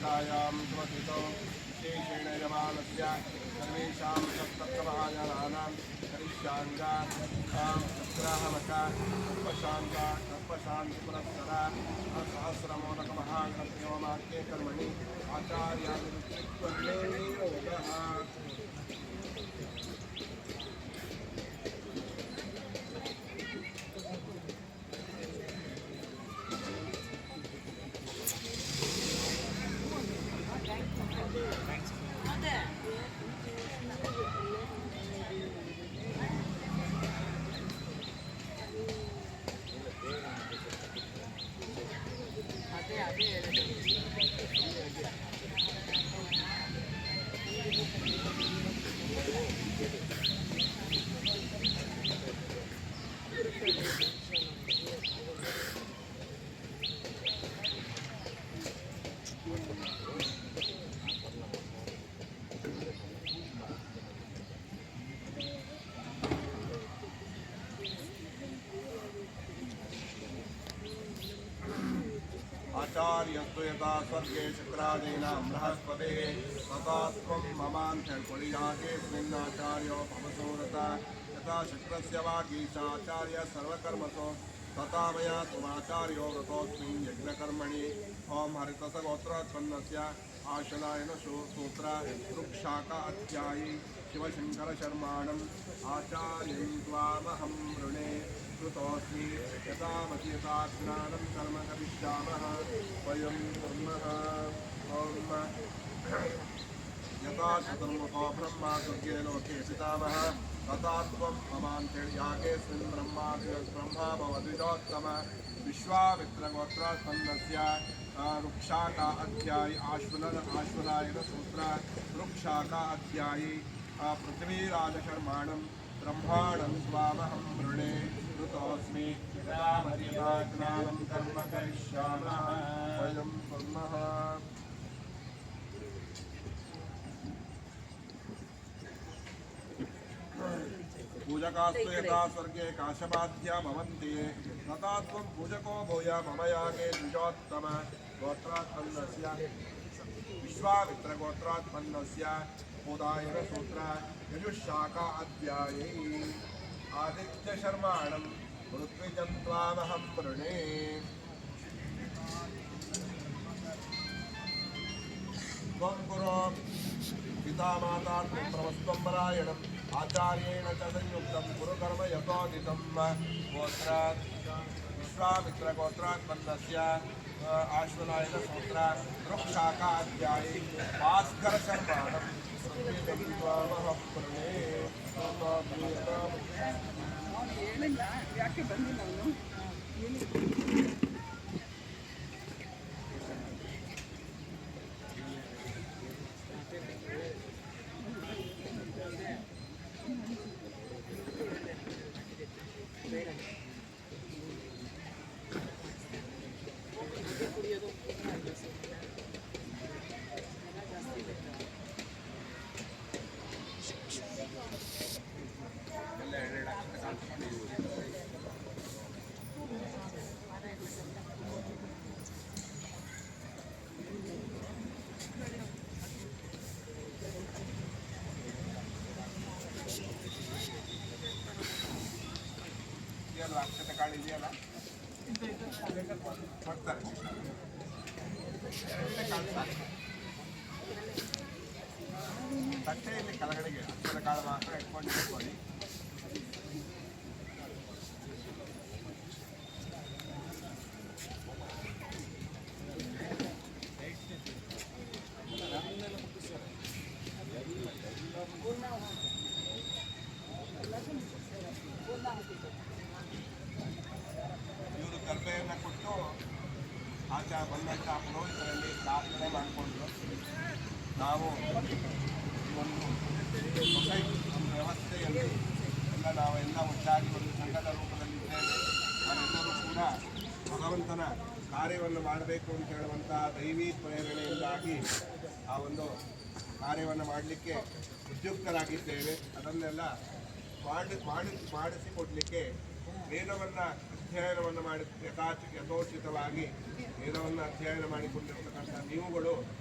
प्रतिष्ठायां समर्पितो विशेषेण यजमानस्य सर्वेषां सप्तमहाजनानां करिष्याङ्गा सग्राहवका सर्पशान्तिपुरस्सरा सहस्रमोदकमहागणपयोमाख्ये कर्मणि आचार्यादित्वयोगः आचार्यस्तु यथा स्वर्गे शुक्रादीनां बृहस्पतिः तथा त्वं ममान्त्यर्पुणियाकेऽस्मिन्नाचार्यो भवसोरता यथा शुक्रस्य वागीशाचार्य सर्वकर्मसु तथा मया त्वमाचार्यो व्रतोऽस्मिन् यज्ञकर्मणि ॐ हरितसगोत्रोत्पन्नस्य आशनायनसूत्र वृक्षाका अध्यायी शिवशङ्करशर्माणम् आचार्यं त्वामहं वृणे कृतोऽस्मि यथामति स्नानं कर्म करिष्यामः वयं कुर्मः ॐ यथा चतुर्मुखो ब्रह्मा स्वर्गे लोके पितामहः तथा त्वं ममान्त्ययागेऽस्मिन् ब्रह्मा भवद्विजोत्तम विश्वामित्रगोत्रोत्पन्नस्य वृक्षाका अध्यायी आश्वनायनसूत्र वृक्षाका अध्यायी पृथ्वीराजशर्माणं ब्रह्माणं स्वामहं वृणे कृतोऽस्मि स्नानं कर्म करिष्यामः वयं कुर्मः पूजकास्तु यथा स्वर्गे काशबाध्या भवन्ति तथा त्वं पूजको भूय मम यागे द्विजोत्तम गोत्रात्पन्नस्य विश्वामित्रगोत्रात्पन्नस्य उदायनसूत्र यजुशाखा अध्याये आदित्यशर्माणं ऋत्विजं त्वामहं वृणे त्वं गुरो पिता माता प्रवस्त्वम्बरायणम् आचार्येण च संयुक्तं गुरुकर्म यथोदितं गोत्रात् विश्वामित्रगोत्रात्पन्नस्य आश्वनायनसूत्र वृक्षाका अध्याये भास्करशर्माणं त्वामहं वृणे ಯಾಕೆ ಬಂದಿಲ್ಲ ಅವನು ಅಕ್ಷತೆ ಕಾಳು ಇದೆಯಲ್ಲ ಕೊಡ್ತಾರೆ ಕಾಳು ಸಾಕು ತಟ್ಟೆಯಲ್ಲಿ ಕೆಳಗಡೆಗೆ ಅಕ್ಷರ ಕಾಳು ಮಾತ್ರ ಇಟ್ಕೊಂಡು ಇವರು ಕರ್ಬೆಯನ್ನು ಕೊಟ್ಟು ಆಚಾರ ಬಂದಂಥ ಪುರೋಹಿತರಲ್ಲಿ ಪ್ರಾರ್ಥನೆ ಮಾಡಿಕೊಂಡು ನಾವು ಒಂದು ಸೊಸೈಟಿ ಒಂದು ವ್ಯವಸ್ಥೆಯಲ್ಲಿ ನಾವೆಲ್ಲ ಒಟ್ಟಾಗಿ ಒಂದು ಸಂಘದ ರೂಪದಲ್ಲಿದ್ದೇವೆ. ನಾವೆಲ್ಲರೂ ಕೂಡ ಭಗವಂತನ ಕಾರ್ಯವನ್ನು ಮಾಡಬೇಕು ಅಂತ ಹೇಳುವಂತಹ ದೈವಿ ಪ್ರೇರಣೆಯಿಂದಾಗಿ ಆ ಒಂದು ಕಾರ್ಯವನ್ನು ಮಾಡಲಿಕ್ಕೆ ಉದ್ಯುಕ್ತರಾಗಿದ್ದೇವೆ. ಅದನ್ನೆಲ್ಲ ಮಾಡಿಸಿಕೊಡಲಿಕ್ಕೆ ವೇದವನ್ನು ಅಧ್ಯಯನವನ್ನು ಮಾಡಿ ಯಥೋಚಿತವಾಗಿ ವೇದವನ್ನು ಅಧ್ಯಯನ ಮಾಡಿಕೊಂಡಿರ್ತಕ್ಕಂಥ ನೀವುಗಳು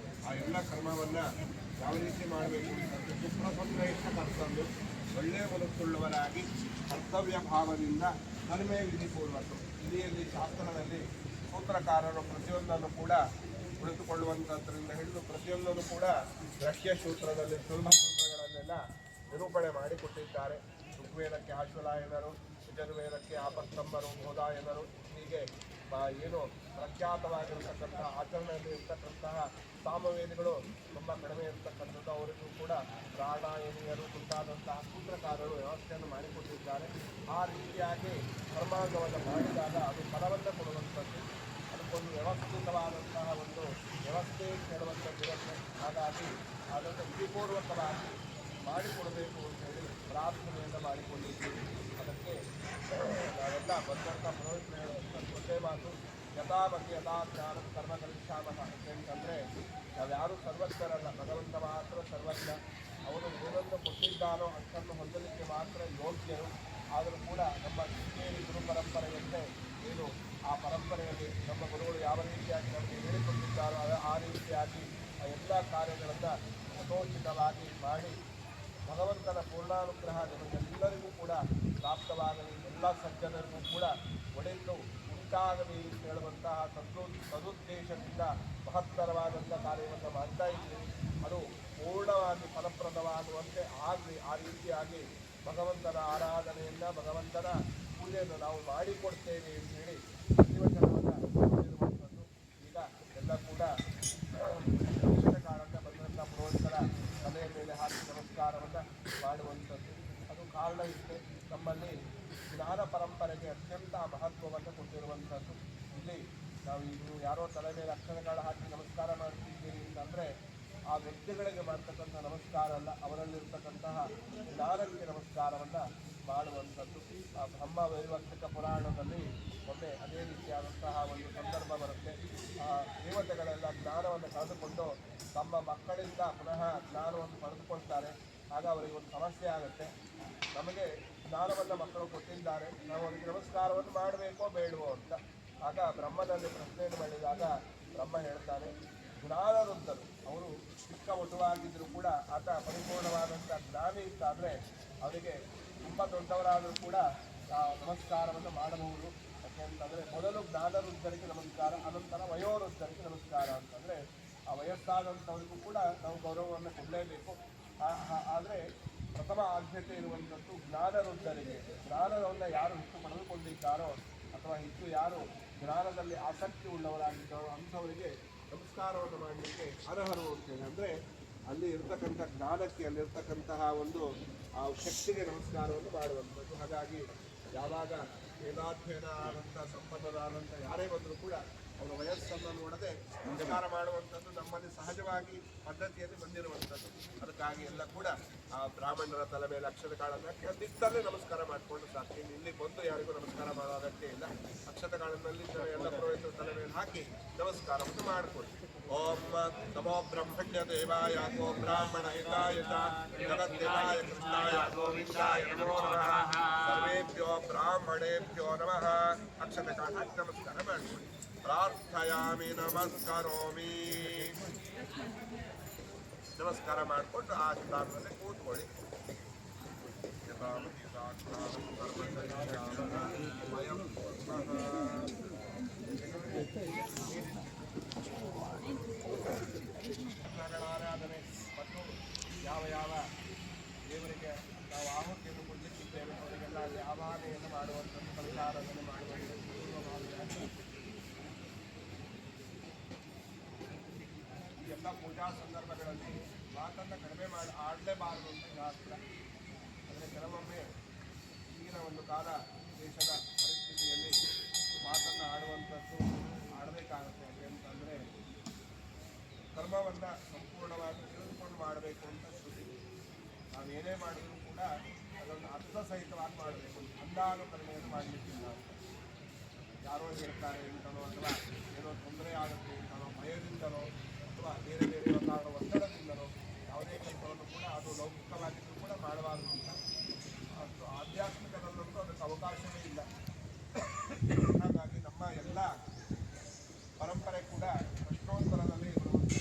ಆ ಎಲ್ಲ ಕರ್ಮವನ್ನು ಯಾವ ರೀತಿ ಮಾಡಬೇಕು ಅಂತಂದರೆ ಸುಪ್ರಸಂಗ್ರಹಿತ ಕರ್ತವ್ಯ ಒಳ್ಳೆಯ ಮನಸ್ಸುಳ್ಳವರಾಗಿ ಕರ್ತವ್ಯ ಭಾವದಿಂದ ಕಡಿಮೆ ವಿಧಿಪೂರ್ವಕ ಇಲ್ಲಿ ಶಾಸ್ತ್ರದಲ್ಲಿ ಸೂತ್ರಕಾರರು ಪ್ರತಿಯೊಂದನ್ನು ಕೂಡ ಕುಳಿತುಕೊಳ್ಳುವಂಥದ್ರಿಂದ ಹಿಡಿದು ಪ್ರತಿಯೊಂದನ್ನು ಕೂಡ ರಹಸ್ಯ ಸೂತ್ರದಲ್ಲಿ ಸುಲಭ ಸೂತ್ರಗಳನ್ನೆಲ್ಲ ನಿರೂಪಣೆ ಮಾಡಿಕೊಟ್ಟಿದ್ದಾರೆ. ಋಗ್ವೇದಕ್ಕೆ ಆಶ್ವಲಾಯನರು, ಯಜುರ್ವೇದಕ್ಕೆ ಆಪಸ್ತಂಭರು, ಬೋಧಾಯನರು, ಹೀಗೆ ಏನು ಪ್ರಖ್ಯಾತವಾಗಿರತಕ್ಕಂಥ ಆಚರಣೆಯಲ್ಲಿ ಇರ್ತಕ್ಕಂತಹ ಸಾಮವೇದಿಗಳು ತುಂಬ ಕಡಿಮೆ ಇರತಕ್ಕಂಥದ್ದು. ಅವರಿಗೂ ಕೂಡ ಪ್ರಾಣಾಯನಿಯರು ಮುಂತಾದಂತಹ ಸೂತ್ರಕಾರರು ವ್ಯವಸ್ಥೆಯನ್ನು ಮಾಡಿಕೊಟ್ಟಿದ್ದಾರೆ. ಆ ರೀತಿಯಾಗಿ ಕರ್ಮಾಂಗವನ್ನು ಮಾಡಿದಾಗ ಅದು ಫಲವನ್ನು ಕೊಡುವಂಥದ್ದು, ಅದಕ್ಕೊಂದು ವ್ಯವಸ್ಥಿತವಾದಂತಹ ಒಂದು ವ್ಯವಸ್ಥೆ ಕೇಳುವಂಥದ್ದಿರುತ್ತೆ. ಹಾಗಾಗಿ ಅದನ್ನು ವಿಧಿಪೂರ್ವಕವಾಗಿ ಮಾಡಿಕೊಡಬೇಕು ಅಂತೇಳಿ ಪ್ರಾರ್ಥನೆಯನ್ನು ಮಾಡಿಕೊಂಡಿದ್ದೀವಿ. ಅದಕ್ಕೆ ನಾವೆಲ್ಲ ಬಂದಂಥ ಪುರೋಹಿತರು ಹೇಳುವಂಥ ಒಂದೇ ಮಾತು, ಯಥಾಮತಿ ಯಥಾ ಜ್ಞಾನ ಕರ್ಮ ಕರಿಷ್ಯಾಮಃ ಅಂತಂದರೆ ನಾವ್ಯಾರೂ ಸರ್ವಜ್ಞರಲ್ಲ, ಭಗವಂತ ಮಾತ್ರ ಸರ್ವಜ್ಞ. ಅವನು ಏನನ್ನು ಕೊಟ್ಟಿದ್ದಾನೋ ಅಷ್ಟನ್ನು ಹೊಂದಲಿಕ್ಕೆ ಮಾತ್ರ ಯೋಗ್ಯರು. ಆದರೂ ಕೂಡ ನಮ್ಮ ಶೃಂಗೇರಿ ಗುರು ಪರಂಪರೆಯಂತೆ ಏನು ಆ ಪರಂಪರೆಯಲ್ಲಿ ನಮ್ಮ ಗುರುಗಳು ಯಾವ ರೀತಿಯಾಗಿ ನಮಗೆ ಹೇಳಿಕೊಟ್ಟಿದ್ದಾರೋ ಆ ರೀತಿಯಾಗಿ ಆ ಎಲ್ಲ ಕಾರ್ಯಗಳನ್ನು ಯಥೋಚಿತವಾಗಿ ಮಾಡಿ ಭಗವಂತನ ಪೂರ್ಣಾನುಗ್ರಹ ನಮಗೆಲ್ಲರಿಗೂ ಕೂಡ ಪ್ರಾಪ್ತವಾಗಲಿ, ಎಲ್ಲ ಸಜ್ಜನರಿಗೂ ಕೂಡ ಒಡೆದು ಉಂಟಾಗಲಿ ಅಂತ ಹೇಳುವಂತಹ ಸದುದ್ದೇಶದಿಂದ ಮಹತ್ತರವಾದಂಥ ಕಾರ್ಯವನ್ನು ಮಾಡ್ತಾ ಇದ್ದೀವಿ. ಅದು ಪೂರ್ಣವಾಗಿ ಫಲಪ್ರದವಾಗುವಂತೆ ಆಗಲಿ. ಆ ರೀತಿಯಾಗಿ ಭಗವಂತನ ಆರಾಧನೆಯನ್ನು, ಭಗವಂತನ ಪೂಜೆಯನ್ನು ನಾವು ಮಾಡಿಕೊಡ್ತೇವೆ ಅಂತ ಹೇಳಿ ಪ್ರತಿವಚನವನ್ನು ಕೊಟ್ಟಿರುವಂಥದ್ದು. ಈಗ ಎಲ್ಲ ಕೂಡ ಕಾರಣದಿಂದ ಬಂದಂಥ ಪುರೋಹಿತರ ತಲೆಯ ಮೇಲೆ ಹಾಕಿ ನಮಸ್ಕಾರವನ್ನು ಮಾಡುವಂಥದ್ದು. ಅದು ಕಾರಣ ಇಷ್ಟೇ, ನಮ್ಮಲ್ಲಿ ಜ್ಞಾನ ಪರಂಪರೆಗೆ ಅತ್ಯಂತ ಮಹತ್ವವನ್ನು ಕೊಟ್ಟಿರುವಂಥದ್ದು. ಇಲ್ಲಿ ನಾವು ಈಗ ಯಾರೋ ತಲೆ ಮೇಲೆ ಅಕ್ಷರಗಳ ಹಾಕಿ ನಮಸ್ಕಾರ ಮಾಡ್ತಿದ್ದೀರಿ ಅಂತಂದರೆ ಆ ವ್ಯಕ್ತಿಗಳಿಗೆ ಮಾಡ್ತಕ್ಕಂಥ ನಮಸ್ಕಾರ ಅಲ್ಲ, ಅವರಲ್ಲಿರ್ತಕ್ಕಂತಹ ಜ್ಞಾನಕ್ಕೆ ನಮಸ್ಕಾರವನ್ನು ಮಾಡುವಂಥದ್ದು. ಆ ಬ್ರಹ್ಮ ವೈವರ್ತಿಕ ಪುರಾಣದಲ್ಲಿ ಒಮ್ಮೆ ಅದೇ ರೀತಿಯಾದಂತಹ ಒಂದು ಸಂದರ್ಭ ಬರುತ್ತೆ. ಆ ದೇವತೆಗಳೆಲ್ಲ ಜ್ಞಾನವನ್ನು ಕಳೆದುಕೊಂಡು ತಮ್ಮ ಮಕ್ಕಳಿಂದ ಪುನಃ ಜ್ಞಾನವನ್ನು ಪಡೆದುಕೊಳ್ತಾರೆ. ಆಗ ಅವರಿಗೆ ಒಂದು ಸಮಸ್ಯೆ ಆಗುತ್ತೆ, ನಮಗೆ ಜ್ಞಾನವನ್ನು ಮಕ್ಕಳು ಕೊಟ್ಟಿದ್ದಾರೆ, ನಾವು ಅವರಿಗೆ ನಮಸ್ಕಾರವನ್ನು ಮಾಡಬೇಕೋ ಬೇಡವೋ ಅಂತ. ಆಗ ಬ್ರಹ್ಮನಲ್ಲಿ ಪ್ರಶ್ನೆಯನ್ನು ಮಾಡಿದಾಗ ಬ್ರಹ್ಮ ಹೇಳ್ತಾನೆ, ಜ್ಞಾನರುದ್ಧರು ಅವರು ಚಿಕ್ಕ ಒಟುವಾಗಿದ್ದರೂ ಕೂಡ ಆತ ಪರಿಪೂರ್ಣವಾದಂಥ ಜ್ಞಾನಿ ಇದ್ದಾದರೆ ಅವರಿಗೆ ತುಂಬ ದೊಡ್ಡವರಾದರೂ ಕೂಡ ನಮಸ್ಕಾರವನ್ನು ಮಾಡಬಹುದು. ಯಾಕೆಂತಂದರೆ ಮೊದಲು ಜ್ಞಾನರುದ್ಧರಿಗೆ ನಮಸ್ಕಾರ, ಅನಂತರ ವಯೋವೃದ್ಧರಿಗೆ ನಮಸ್ಕಾರ ಅಂತಂದರೆ ಆ ವಯಸ್ಸಾದಂಥವರಿಗೂ ಕೂಡ ನಾವು ಗೌರವವನ್ನು ಕೊಡಲೇಬೇಕು. ಆದರೆ ಪ್ರಥಮ ಆದ್ಯತೆ ಇರುವಂಥದ್ದು ಜ್ಞಾನವೃದ್ಧರಿಗೆ. ಜ್ಞಾನವನ್ನು ಯಾರು ಹೆಚ್ಚು ಪಡೆದುಕೊಂಡಿದ್ದಾರೋ ಅಥವಾ ಹೆಚ್ಚು ಯಾರು ಜ್ಞಾನದಲ್ಲಿ ಆಸಕ್ತಿ ಉಳ್ಳವರಾಗಿದ್ದಾರೋ ಅಂಥವರಿಗೆ ನಮಸ್ಕಾರವನ್ನು ಮಾಡಲಿಕ್ಕೆ ಅರ್ಹರು ಅಂತೇಳಿ. ಅಂದರೆ ಅಲ್ಲಿ ಇರ್ತಕ್ಕಂಥ ಜ್ಞಾನಕ್ಕೆ, ಅಲ್ಲಿರ್ತಕ್ಕಂತಹ ಒಂದು ಶಕ್ತಿಗೆ ನಮಸ್ಕಾರವನ್ನು ಮಾಡುವಂಥದ್ದು. ಹಾಗಾಗಿ ಯಾವಾಗ ವೇದಾಧ್ಯಯನ ಆದಂಥ ಸಂಪನ್ನರಾದಂಥ ಯಾರೇ ಬಂದರೂ ಕೂಡ ಅವರ ವಯಸ್ಸನ್ನು ನೋಡದೆ ನಮಸ್ಕಾರ ಮಾಡುವಂಥದ್ದು ನಮ್ಮಲ್ಲಿ ಸಹಜವಾಗಿ ಪದ್ಧತಿಯಲ್ಲಿ ಬಂದಿರುವಂಥದ್ದು. ಅದಕ್ಕಾಗಿ ಎಲ್ಲ ಕೂಡ ಆ ಬ್ರಾಹ್ಮಣರ ತಲೆ ಮೇಲೆ ಅಕ್ಷರ ಕಾಳನ್ನು ನಿತ್ತಲ್ಲೇ ನಮಸ್ಕಾರ ಮಾಡಿಕೊಂಡು ಸಾಕು. ಇಲ್ಲಿ ಬಂದು ಯಾರಿಗೂ ನಮಸ್ಕಾರ ಮಾಡೋ ಅಗತ್ಯ ಇಲ್ಲ. ಅಕ್ಷತ ಕಾಳನಲ್ಲಿ ಎಲ್ಲ ಪುರೋಹಿತರ ತಲೆ ಮೇಲೆ ಹಾಕಿ ನಮಸ್ಕಾರವನ್ನು ಮಾಡಿಕೊಳ್ಳಿ. ಓಂ ನಮೋ ಬ್ರಹ್ಮಣ್ಯ ದೇವಾಯ ಗೋ ಬ್ರಾಹ್ಮಣ ಹಿತಾಯ ಜಗದ್ದೇವಾಯ ಕೃಷ್ಣಾಯ ಗೋವಿಂದಾಯ ನಮೋ ನಮಃ. ಸರ್ವೇಭ್ಯೋ ಬ್ರಾಹ್ಮಣೇಭ್ಯೋ ನಮಃ. ಅಕ್ಷತ ಕಾಳ ಹಾಕಿ ನಮಸ್ಕಾರ ಮಾಡಿಕೊಳ್ಳಿ. ಪ್ರಾರ್ಥಯಾಮಿ ನಮಸ್ಕರೋಮಿ. ನಮಸ್ಕಾರ ಮಾಡಿಕೊಂಡು ಆ ಸ್ಥಾನದಲ್ಲಿ ಕೂತ್ಕೊಳ್ಳಿ. ಆರಾಧನೆ ಮತ್ತು ಯಾವ ಯಾವ ದೇವರಿಗೆ ನಾವು ಆಹುತಿಯನ್ನು ಕೊಡಲಿಕ್ಕಿದ್ದೇವೆ ಅವರಿಗೆಲ್ಲ ಅಲ್ಲಿ ಆವಾಹನೆಯನ್ನು ಮಾಡುವಂಥದ್ದು, ಕಲಶಾರಾಧನೆ ಮಾಡುವಂಥದ್ದು ಈ ಎಲ್ಲ ಪೂಜಾ ಸಂದರ್ಭಗಳಲ್ಲಿ ಮಾತನ್ನು ಕಡಿಮೆ ಆಡಲೇಬಾರದು ಅಂತ ಶಾಸ್ತ್ರ. ಅಂದರೆ ಕೆಲವೊಮ್ಮೆ ಈಗಿನ ಒಂದು ಕಾಲ ದೇಶದ ಪರಿಸ್ಥಿತಿಯಲ್ಲಿ ಮಾತನ್ನು ಆಡುವಂಥದ್ದು ಆಡಬೇಕಾಗುತ್ತೆ. ಯಾಕೆಂತಂದರೆ ಕರ್ಮವನ್ನು ಸಂಪೂರ್ಣವಾಗಿ ತಿಳಿದುಕೊಂಡು ಮಾಡಬೇಕು ಅಂತ ಶ್ರುತಿ. ನಾವೇನೇ ಮಾಡಿದರೂ ಕೂಡ ಅದನ್ನು ಅರ್ಥಸಹಿತವಾಗಿ ಮಾಡಬೇಕು, ಅಂದಾನುಕರಣೆಯನ್ನು ಮಾಡಲಿಕ್ಕಿಲ್ಲ. ಯಾರೋ ಹೇಳ್ತಾರೆ ಅಂತನೋ ಅಥವಾ ಏನೋ ತೊಂದರೆ ಆಗುತ್ತೆ ಅಂತನೋ ಭಯದಿಂದನೋ ಅಥವಾ ಬೇರೆ ಬೇರೆ ಕಾರಣ ಒತ್ತಡದಿಂದನೋ ಯಾವುದೇ ಕೆಲಸವನ್ನು ಕೂಡ ಅದು ಲೌಕಿಕವಾಗಿದ್ದರೂ ಕೂಡ ಮಾಡಬಾರದು ಅಂತ. ಅಷ್ಟು ಆಧ್ಯಾತ್ಮಿಕದಲ್ಲಂತೂ ಅದಕ್ಕೆ ಅವಕಾಶವೇ ಇಲ್ಲ. ಹಾಗಾಗಿ ನಮ್ಮ ಎಲ್ಲ ಪರಂಪರೆ ಕೂಡ ಪ್ರಶ್ನೋತ್ತರದಲ್ಲಿ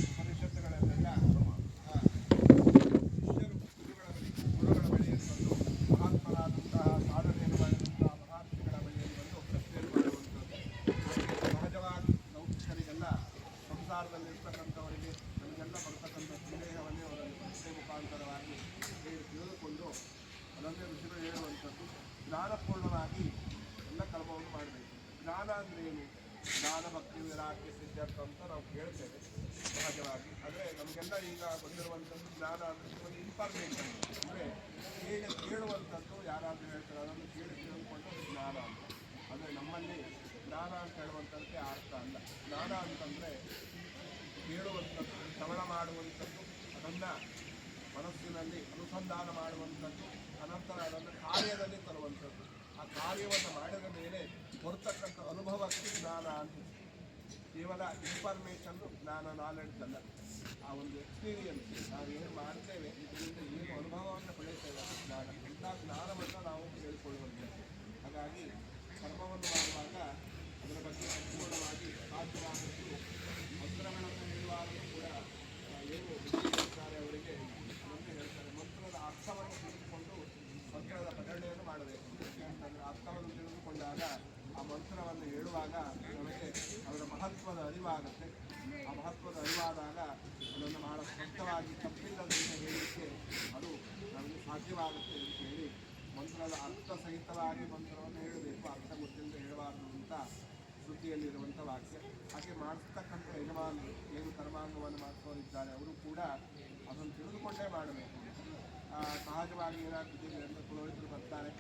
ಉಪನಿಷತ್ತುಗಳೆಲ್ಲ ಬರ್ತಕ್ಕಂಥವರಿಗೆ ನಮಗೆಲ್ಲ ಬರ್ತಕ್ಕಂಥ ಸಂದೇಹವನ್ನೇ ಅವರಲ್ಲಿ ಪ್ರಶ್ನೆ ಮುಖಾಂತರವಾಗಿ ಹೇಳಿ ತಿಳಿದುಕೊಂಡು ಅದನ್ನೇ ಋಷಿಗಳು ಹೇಳುವಂಥದ್ದು ಜ್ಞಾನಪೂರ್ಣವಾಗಿ ಎಲ್ಲ ಕರ್ಮವನ್ನು ಮಾಡಬೇಕು. ಜ್ಞಾನ ಅಂದರೆ ಏನು? ಜ್ಞಾನ ಭಕ್ತಿ ವಿರಾಗ್ಯ ಸಿದ್ಧಾರ್ಥ ಅಂತ ನಾವು ಕೇಳ್ತೇವೆ ಸಹಜವಾಗಿ. ಆದರೆ ನಮಗೆಲ್ಲ ಈಗ ಬಂದಿರುವಂಥದ್ದು ಜ್ಞಾನ ಅಂದರೆ ಒಂದು ಇನ್ಫಾರ್ಮೇಷನ್ ಅಂದರೆ ಕೇಳುವಂಥದ್ದು. ಯಾರಾದರೂ ಹೇಳ್ತಾರೆ ಅದನ್ನು ಕೇಳಿಕೊಂಡು ಜ್ಞಾನ ಅಂತ. ಅಂದರೆ ನಮ್ಮಲ್ಲಿ ಜ್ಞಾನ ಅಂತ ಹೇಳುವಂಥದ್ದಕ್ಕೆ ಅರ್ಥ ಅಲ್ಲ. ಜ್ಞಾನ ಅಂತಂದರೆ ಕೇಳುವಂಥದ್ದು, ಶ್ರವಣ ಮಾಡುವಂಥದ್ದು, ಅದನ್ನು ಮನಸ್ಸಿನಲ್ಲಿ ಅನುಸಂಧಾನ ಮಾಡುವಂಥದ್ದು, ಅನಂತರ ಅದನ್ನು ಕಾರ್ಯದಲ್ಲಿ ತರುವಂಥದ್ದು. ಆ ಕಾರ್ಯವನ್ನು ಮಾಡಿದ ಮೇಲೆ ಬರ್ತಕ್ಕಂಥ ಅನುಭವಕ್ಕೆ ಜ್ಞಾನ ಅಂತ. ಕೇವಲ ಇನ್ಫಾರ್ಮೇಷನ್ನು ಜ್ಞಾನ, ನಾಲೆಡ್ಜ್ ಅಲ್ಲ. ಆ ಒಂದು ಎಕ್ಸ್ಪೀರಿಯನ್ಸ್, ನಾವು ಏನು ಮಾಡ್ತೇವೆ ಇದರಿಂದ ಏನು ಅನುಭವವನ್ನು ಪಡೆಯುತ್ತೇವೆ ಅದು ಜ್ಞಾನ. ಇಂಥ ಜ್ಞಾನವನ್ನು ನಾವು ಹೇಳಿಕೊಳ್ಳುವಂಥದ್ದು. ಹಾಗಾಗಿ ಕರ್ಮವನ್ನು ಮಾಡುವಾಗ ಅದರ ಬಗ್ಗೆ ಸಂಪೂರ್ಣವಾಗಿ ಸಾಧ್ಯವಾದಷ್ಟು ಮಂತ್ರಗಳನ್ನು ಹೇಳುವಾಗಲೂ ಕೂಡ ಏನು ಹೇಳ್ತಾರೆ ಅವರಿಗೆ ಅದನ್ನು ಹೇಳ್ತಾರೆ. ಮಂತ್ರದ ಅರ್ಥವನ್ನು ತಿಳಿದುಕೊಂಡು ಮಂತ್ರದ ಪಠಣೆಯನ್ನು ಮಾಡಬೇಕು. ಯಾಕಂದರೆ ಅರ್ಥವನ್ನು ತಿಳಿದುಕೊಂಡಾಗ ಆ ಮಂತ್ರವನ್ನು ಹೇಳುವಾಗ ನಮಗೆ ಅದರ ಮಹತ್ವದ ಅರಿವಾಗುತ್ತೆ. ಆ ಮಹತ್ವದ ಅರಿವಾದಾಗ ಅದನ್ನು ಬಹಳ ಸ್ಪಷ್ಟವಾಗಿ ತಪ್ಪಿಲ್ಲದಂತೆ ಹೇಳಲಿಕ್ಕೆ ಅದು ನಮಗೆ ಸಾಧ್ಯವಾಗುತ್ತೆ ಅಂತ ಹೇಳಿ ಮಂತ್ರದ ಅರ್ಥ ಸಹಿತವಾಗಿ ಮಂತ್ರವನ್ನು ಹೇಳಬೇಕು. ಅರ್ಥ ಗೊತ್ತಿಲ್ಲದೆ ಹೇಳಬಾರದು ಅಂತ ಶ್ರುತಿಯಲ್ಲಿರುವಂಥ ವಾಕ್ಯ. ಹಾಗೆ ಮಾಡಿಸ್ತಕ್ಕಂಥ ಯಜಮಾನರು ಏನು ಕರ್ಮಾಂಗವನ್ನು ಮಾಡ್ಕೊಂಡಿದ್ದಾರೆ ಅವರು ಕೂಡ ಅದನ್ನು ತಿಳಿದುಕೊಂಡೇ ಮಾಡಬೇಕು. ಸಹಜವಾಗಿ ಏನಾಗ್ತಿದೆ ಅಂದರೆ ಪುರೋಹಿತರು ಬರ್ತಾರೆ,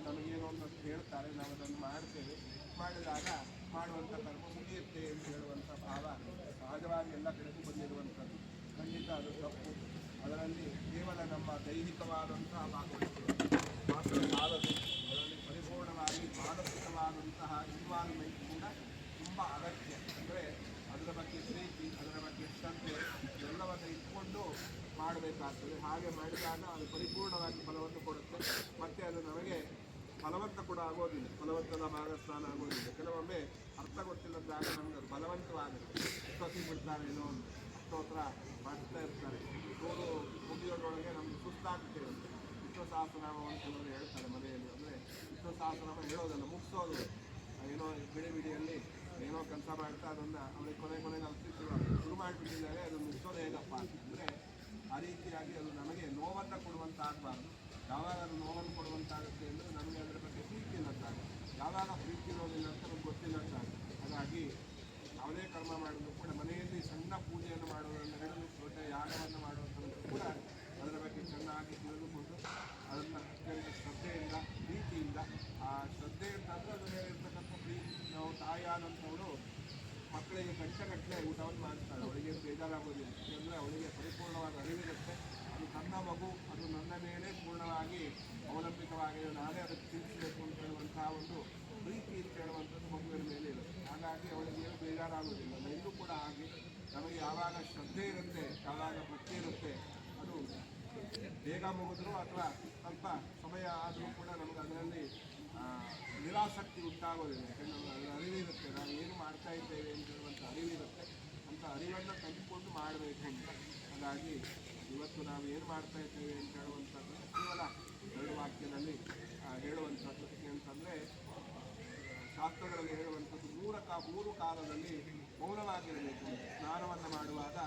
ನಮಗೇನೋ ಒಂದು ಹೇಳ್ತಾರೆ, ನಾವು ಅದನ್ನು ಮಾಡ್ತೇವೆ. ಮಾಡಿದಾಗ ಮಾಡುವಂಥ ಕರ್ಮ ಮುಗಿಯುತ್ತೆ ಅಂತ ಹೇಳುವಂಥ ಭಾವ ಸಹಜವಾಗಿ ಎಲ್ಲ ಕಡೆಗೂ ಬಂದಿರುವಂಥದ್ದು. ಖಂಡಿತ ಅದು ತಪ್ಪು. ಅದರಲ್ಲಿ ಕೇವಲ ನಮ್ಮ ದೈಹಿಕವಾದಂತಹ ಮಾತ್ರ ಸಾಲದು. ಅದರಲ್ಲಿ ಪರಿಪೂರ್ಣವಾಗಿ ಮಾನಸಿಕವಾದಂತಹ ಇನ್ವಾಲ್ವ್ಮೆಂಟ್ ಕೂಡ ತುಂಬ ಅಗತ್ಯ. ಅಂದರೆ ಅದರ ಬಗ್ಗೆ ಪ್ರೀತಿ, ಅದರ ಬಗ್ಗೆ ಶ್ರದ್ಧೆ ಎಲ್ಲವನ್ನು ಇಟ್ಕೊಂಡು ಮಾಡಬೇಕಾಗ್ತದೆ. ಹಾಗೆ ಮಾಡಿದಾಗ ಅದು ಪರಿಪೂರ್ಣವಾಗಿ ಫಲವನ್ನು ಕೊಡುತ್ತೆ. ಮತ್ತು ಅದು ನಮಗೆ ಫಲವಂತ ಕೂಡ ಆಗೋದಿಲ್ಲ, ಫಲವಂತದ ಭಾಗಸ್ಥಾನ ಆಗೋದಿಲ್ಲ. ಕೆಲವೊಮ್ಮೆ ಅರ್ಥ ಗೊತ್ತಿಲ್ಲದಾಗ ನಮಗೆ ಅದು ಬಲವಂತವಾಗುತ್ತೆ. ಪ್ರತಿ ಬಿಡ್ತಾರೇನೋ ಅಂತ ಸ್ತೋತ್ರ ಮಾಡ್ತಾ ಇರ್ತಾರೆ. ಅವರು ಮುಗಿಯೋದ್ರೊಳಗೆ ನಮಗೆ ಸುಸ್ತಾಗ್ತೇವೆ. ವಿಶ್ವಸಹಸ್ರನಾಮವನ್ನು ಕೆಲವರು ಹೇಳ್ತಾರೆ ಮನೆಯಲ್ಲಿ. ಅಂದರೆ ವಿಶ್ವಸಹಸ್ರನಾಮ ಹೇಳೋದಲ್ಲ, ಮುಗಿಸೋದು. ಏನೋ ಬಿಡಿಯಲ್ಲಿ ಏನೋ ಕೆಲಸ ಮಾಡ್ತಾ ಅದನ್ನು ಅವರಿಗೆ ಕೊನೆಗೆ ಅರ್ಪಿಸುವಾಗ ಶುರು ಮಾಡಿಬಿಟ್ಟಿದ್ದಾರೆ, ಅದು ಮುಗಿಸೋದು ಹೇಗಪ್ಪ ಅಂದರೆ ಆ ರೀತಿಯಾಗಿ ಅದು ನಮಗೆ ನೋವನ್ನು ಕೊಡುವಂತ ಆಗಬಾರ್ದು. ಯಾವಾಗ ಅದು ನೋವನ್ನು ಕೊಡುವಂತಾಗುತ್ತೆ ಅಂದರೆ ನಮಗೆ ಅದರ ಬಗ್ಗೆ ಪ್ರೀತಿ ಇಲ್ಲಂತಾಗ. ಯಾವಾಗ ಪ್ರೀತಿ ಇರೋದಿಲ್ಲ ಅಂತ ನಮ್ಗೆ ಗೊತ್ತಿಲ್ಲಂತಾಗ. ಹಾಗಾಗಿ ಯಾವುದೇ ಕರ್ಮ ಮಾಡಿದ್ರು ಕೂಡ ಮನೆಯಲ್ಲಿ ಸಣ್ಣ ಪೂಜೆಯನ್ನು ಮಾಡುವುದನ್ನು ಹಿಡಿದು ದೊಡ್ಡ ಯಾಗವನ್ನು ಮಾಡುವಂಥದ್ದು ಕೂಡ ಅದರ ಬಗ್ಗೆ ಚೆನ್ನಾಗಿ ತಿಳಿದುಕೊಂಡು ಅದನ್ನು ಅತ್ಯಂತ ಶ್ರದ್ಧೆಯಿಂದ ಪ್ರೀತಿಯಿಂದ, ಆ ಶ್ರದ್ಧೆಯಿಂದ ಅಂದರೆ ಅದರ ಮೇಲೆ ಇರ್ತಕ್ಕಂಥ ಪ್ರೀತಿ. ನಾವು ತಾಯಿಯಾದಂಥವಳು ಮಕ್ಕಳಿಗೆ ಗಂಟೆಗಟ್ಟಲೆ ಊಟವನ್ನು ಮಾಡ್ತಾಳೆ, ಅವಳಿಗೆ ಬೇಜಾರಾಗೋದಿಲ್ಲ. ಯಾಕೆಂದರೆ ಅವಳಿಗೆ ಪರಿಪೂರ್ಣವಾದ ಅರಿವಿರುತ್ತೆ. ಅದು ನನ್ನ ಮಗು, ಅದು ನನ್ನ ಮೇಲೆ ಪೂರ್ಣವಾಗಿ ಅವಲಂಬಿತವಾಗಿದೆ, ನಾನೇ ಅದಕ್ಕೆ ತಿಳಿಸಬೇಕು ಅಂತ ಹೇಳುವಂತಹ ಒಂದು ಪ್ರೀತಿ ಅಂತ ಹೇಳುವಂಥದ್ದು ಮಗುವಿನ ಮೇಲೆ ಇರುತ್ತೆ. ಹಾಗಾಗಿ ಅವಳಿಗೆ ಏನು ಬೇಜಾರಾಗೋದಿಲ್ಲ. ಎಲ್ಲೂ ಕೂಡ ಹಾಗೆ ನಮಗೆ ಯಾವಾಗ ಶ್ರದ್ಧೆ ಇರುತ್ತೆ, ಯಾವಾಗ ಭಕ್ತಿ ಇರುತ್ತೆ, ಅದು ಬೇಗ ಮುಗಿದ್ರು ಅಥವಾ ಸ್ವಲ್ಪ ಸಮಯ ಆದರೂ ಕೂಡ ನಮಗೆ ಅದರಲ್ಲಿ ನಿರಾಸಕ್ತಿ ಉಂಟಾಗೋದಿಲ್ಲ. ಯಾಕೆಂದರೆ ನಮಗೆ ಅದರ ಅರಿವಿರುತ್ತೆ, ನಾವು ಏನು ಮಾಡ್ತಾ ಇದ್ದೇವೆ ಅಂತ ಹೇಳುವಂಥ ಅರಿವಿರುತ್ತೆ. ಅಂಥ ಅರಿವನ್ನು ಕಂಡುಕೊಂಡು ಮಾಡಬೇಕು ಅಂತ. ಹಾಗಾಗಿ ಇವತ್ತು ನಾವು ಏನು ಮಾಡ್ತಾ ಇದ್ದೇವೆ ಅಂತ ಹೇಳುವಂಥದ್ದು ಕೇವಲ ಎರಡು ವಾಕ್ಯದಲ್ಲಿ ಹೇಳುವಂಥದ್ದು. ಅಂತಂದರೆ ಶಾಸ್ತ್ರಗಳಲ್ಲಿ ಹೇಳುವಂಥದ್ದು ಮೂರು ಕಾಲದಲ್ಲಿ ಮೌನವಾಗಿರಬೇಕು. ಸ್ನಾನವನ್ನು ಮಾಡುವಾಗ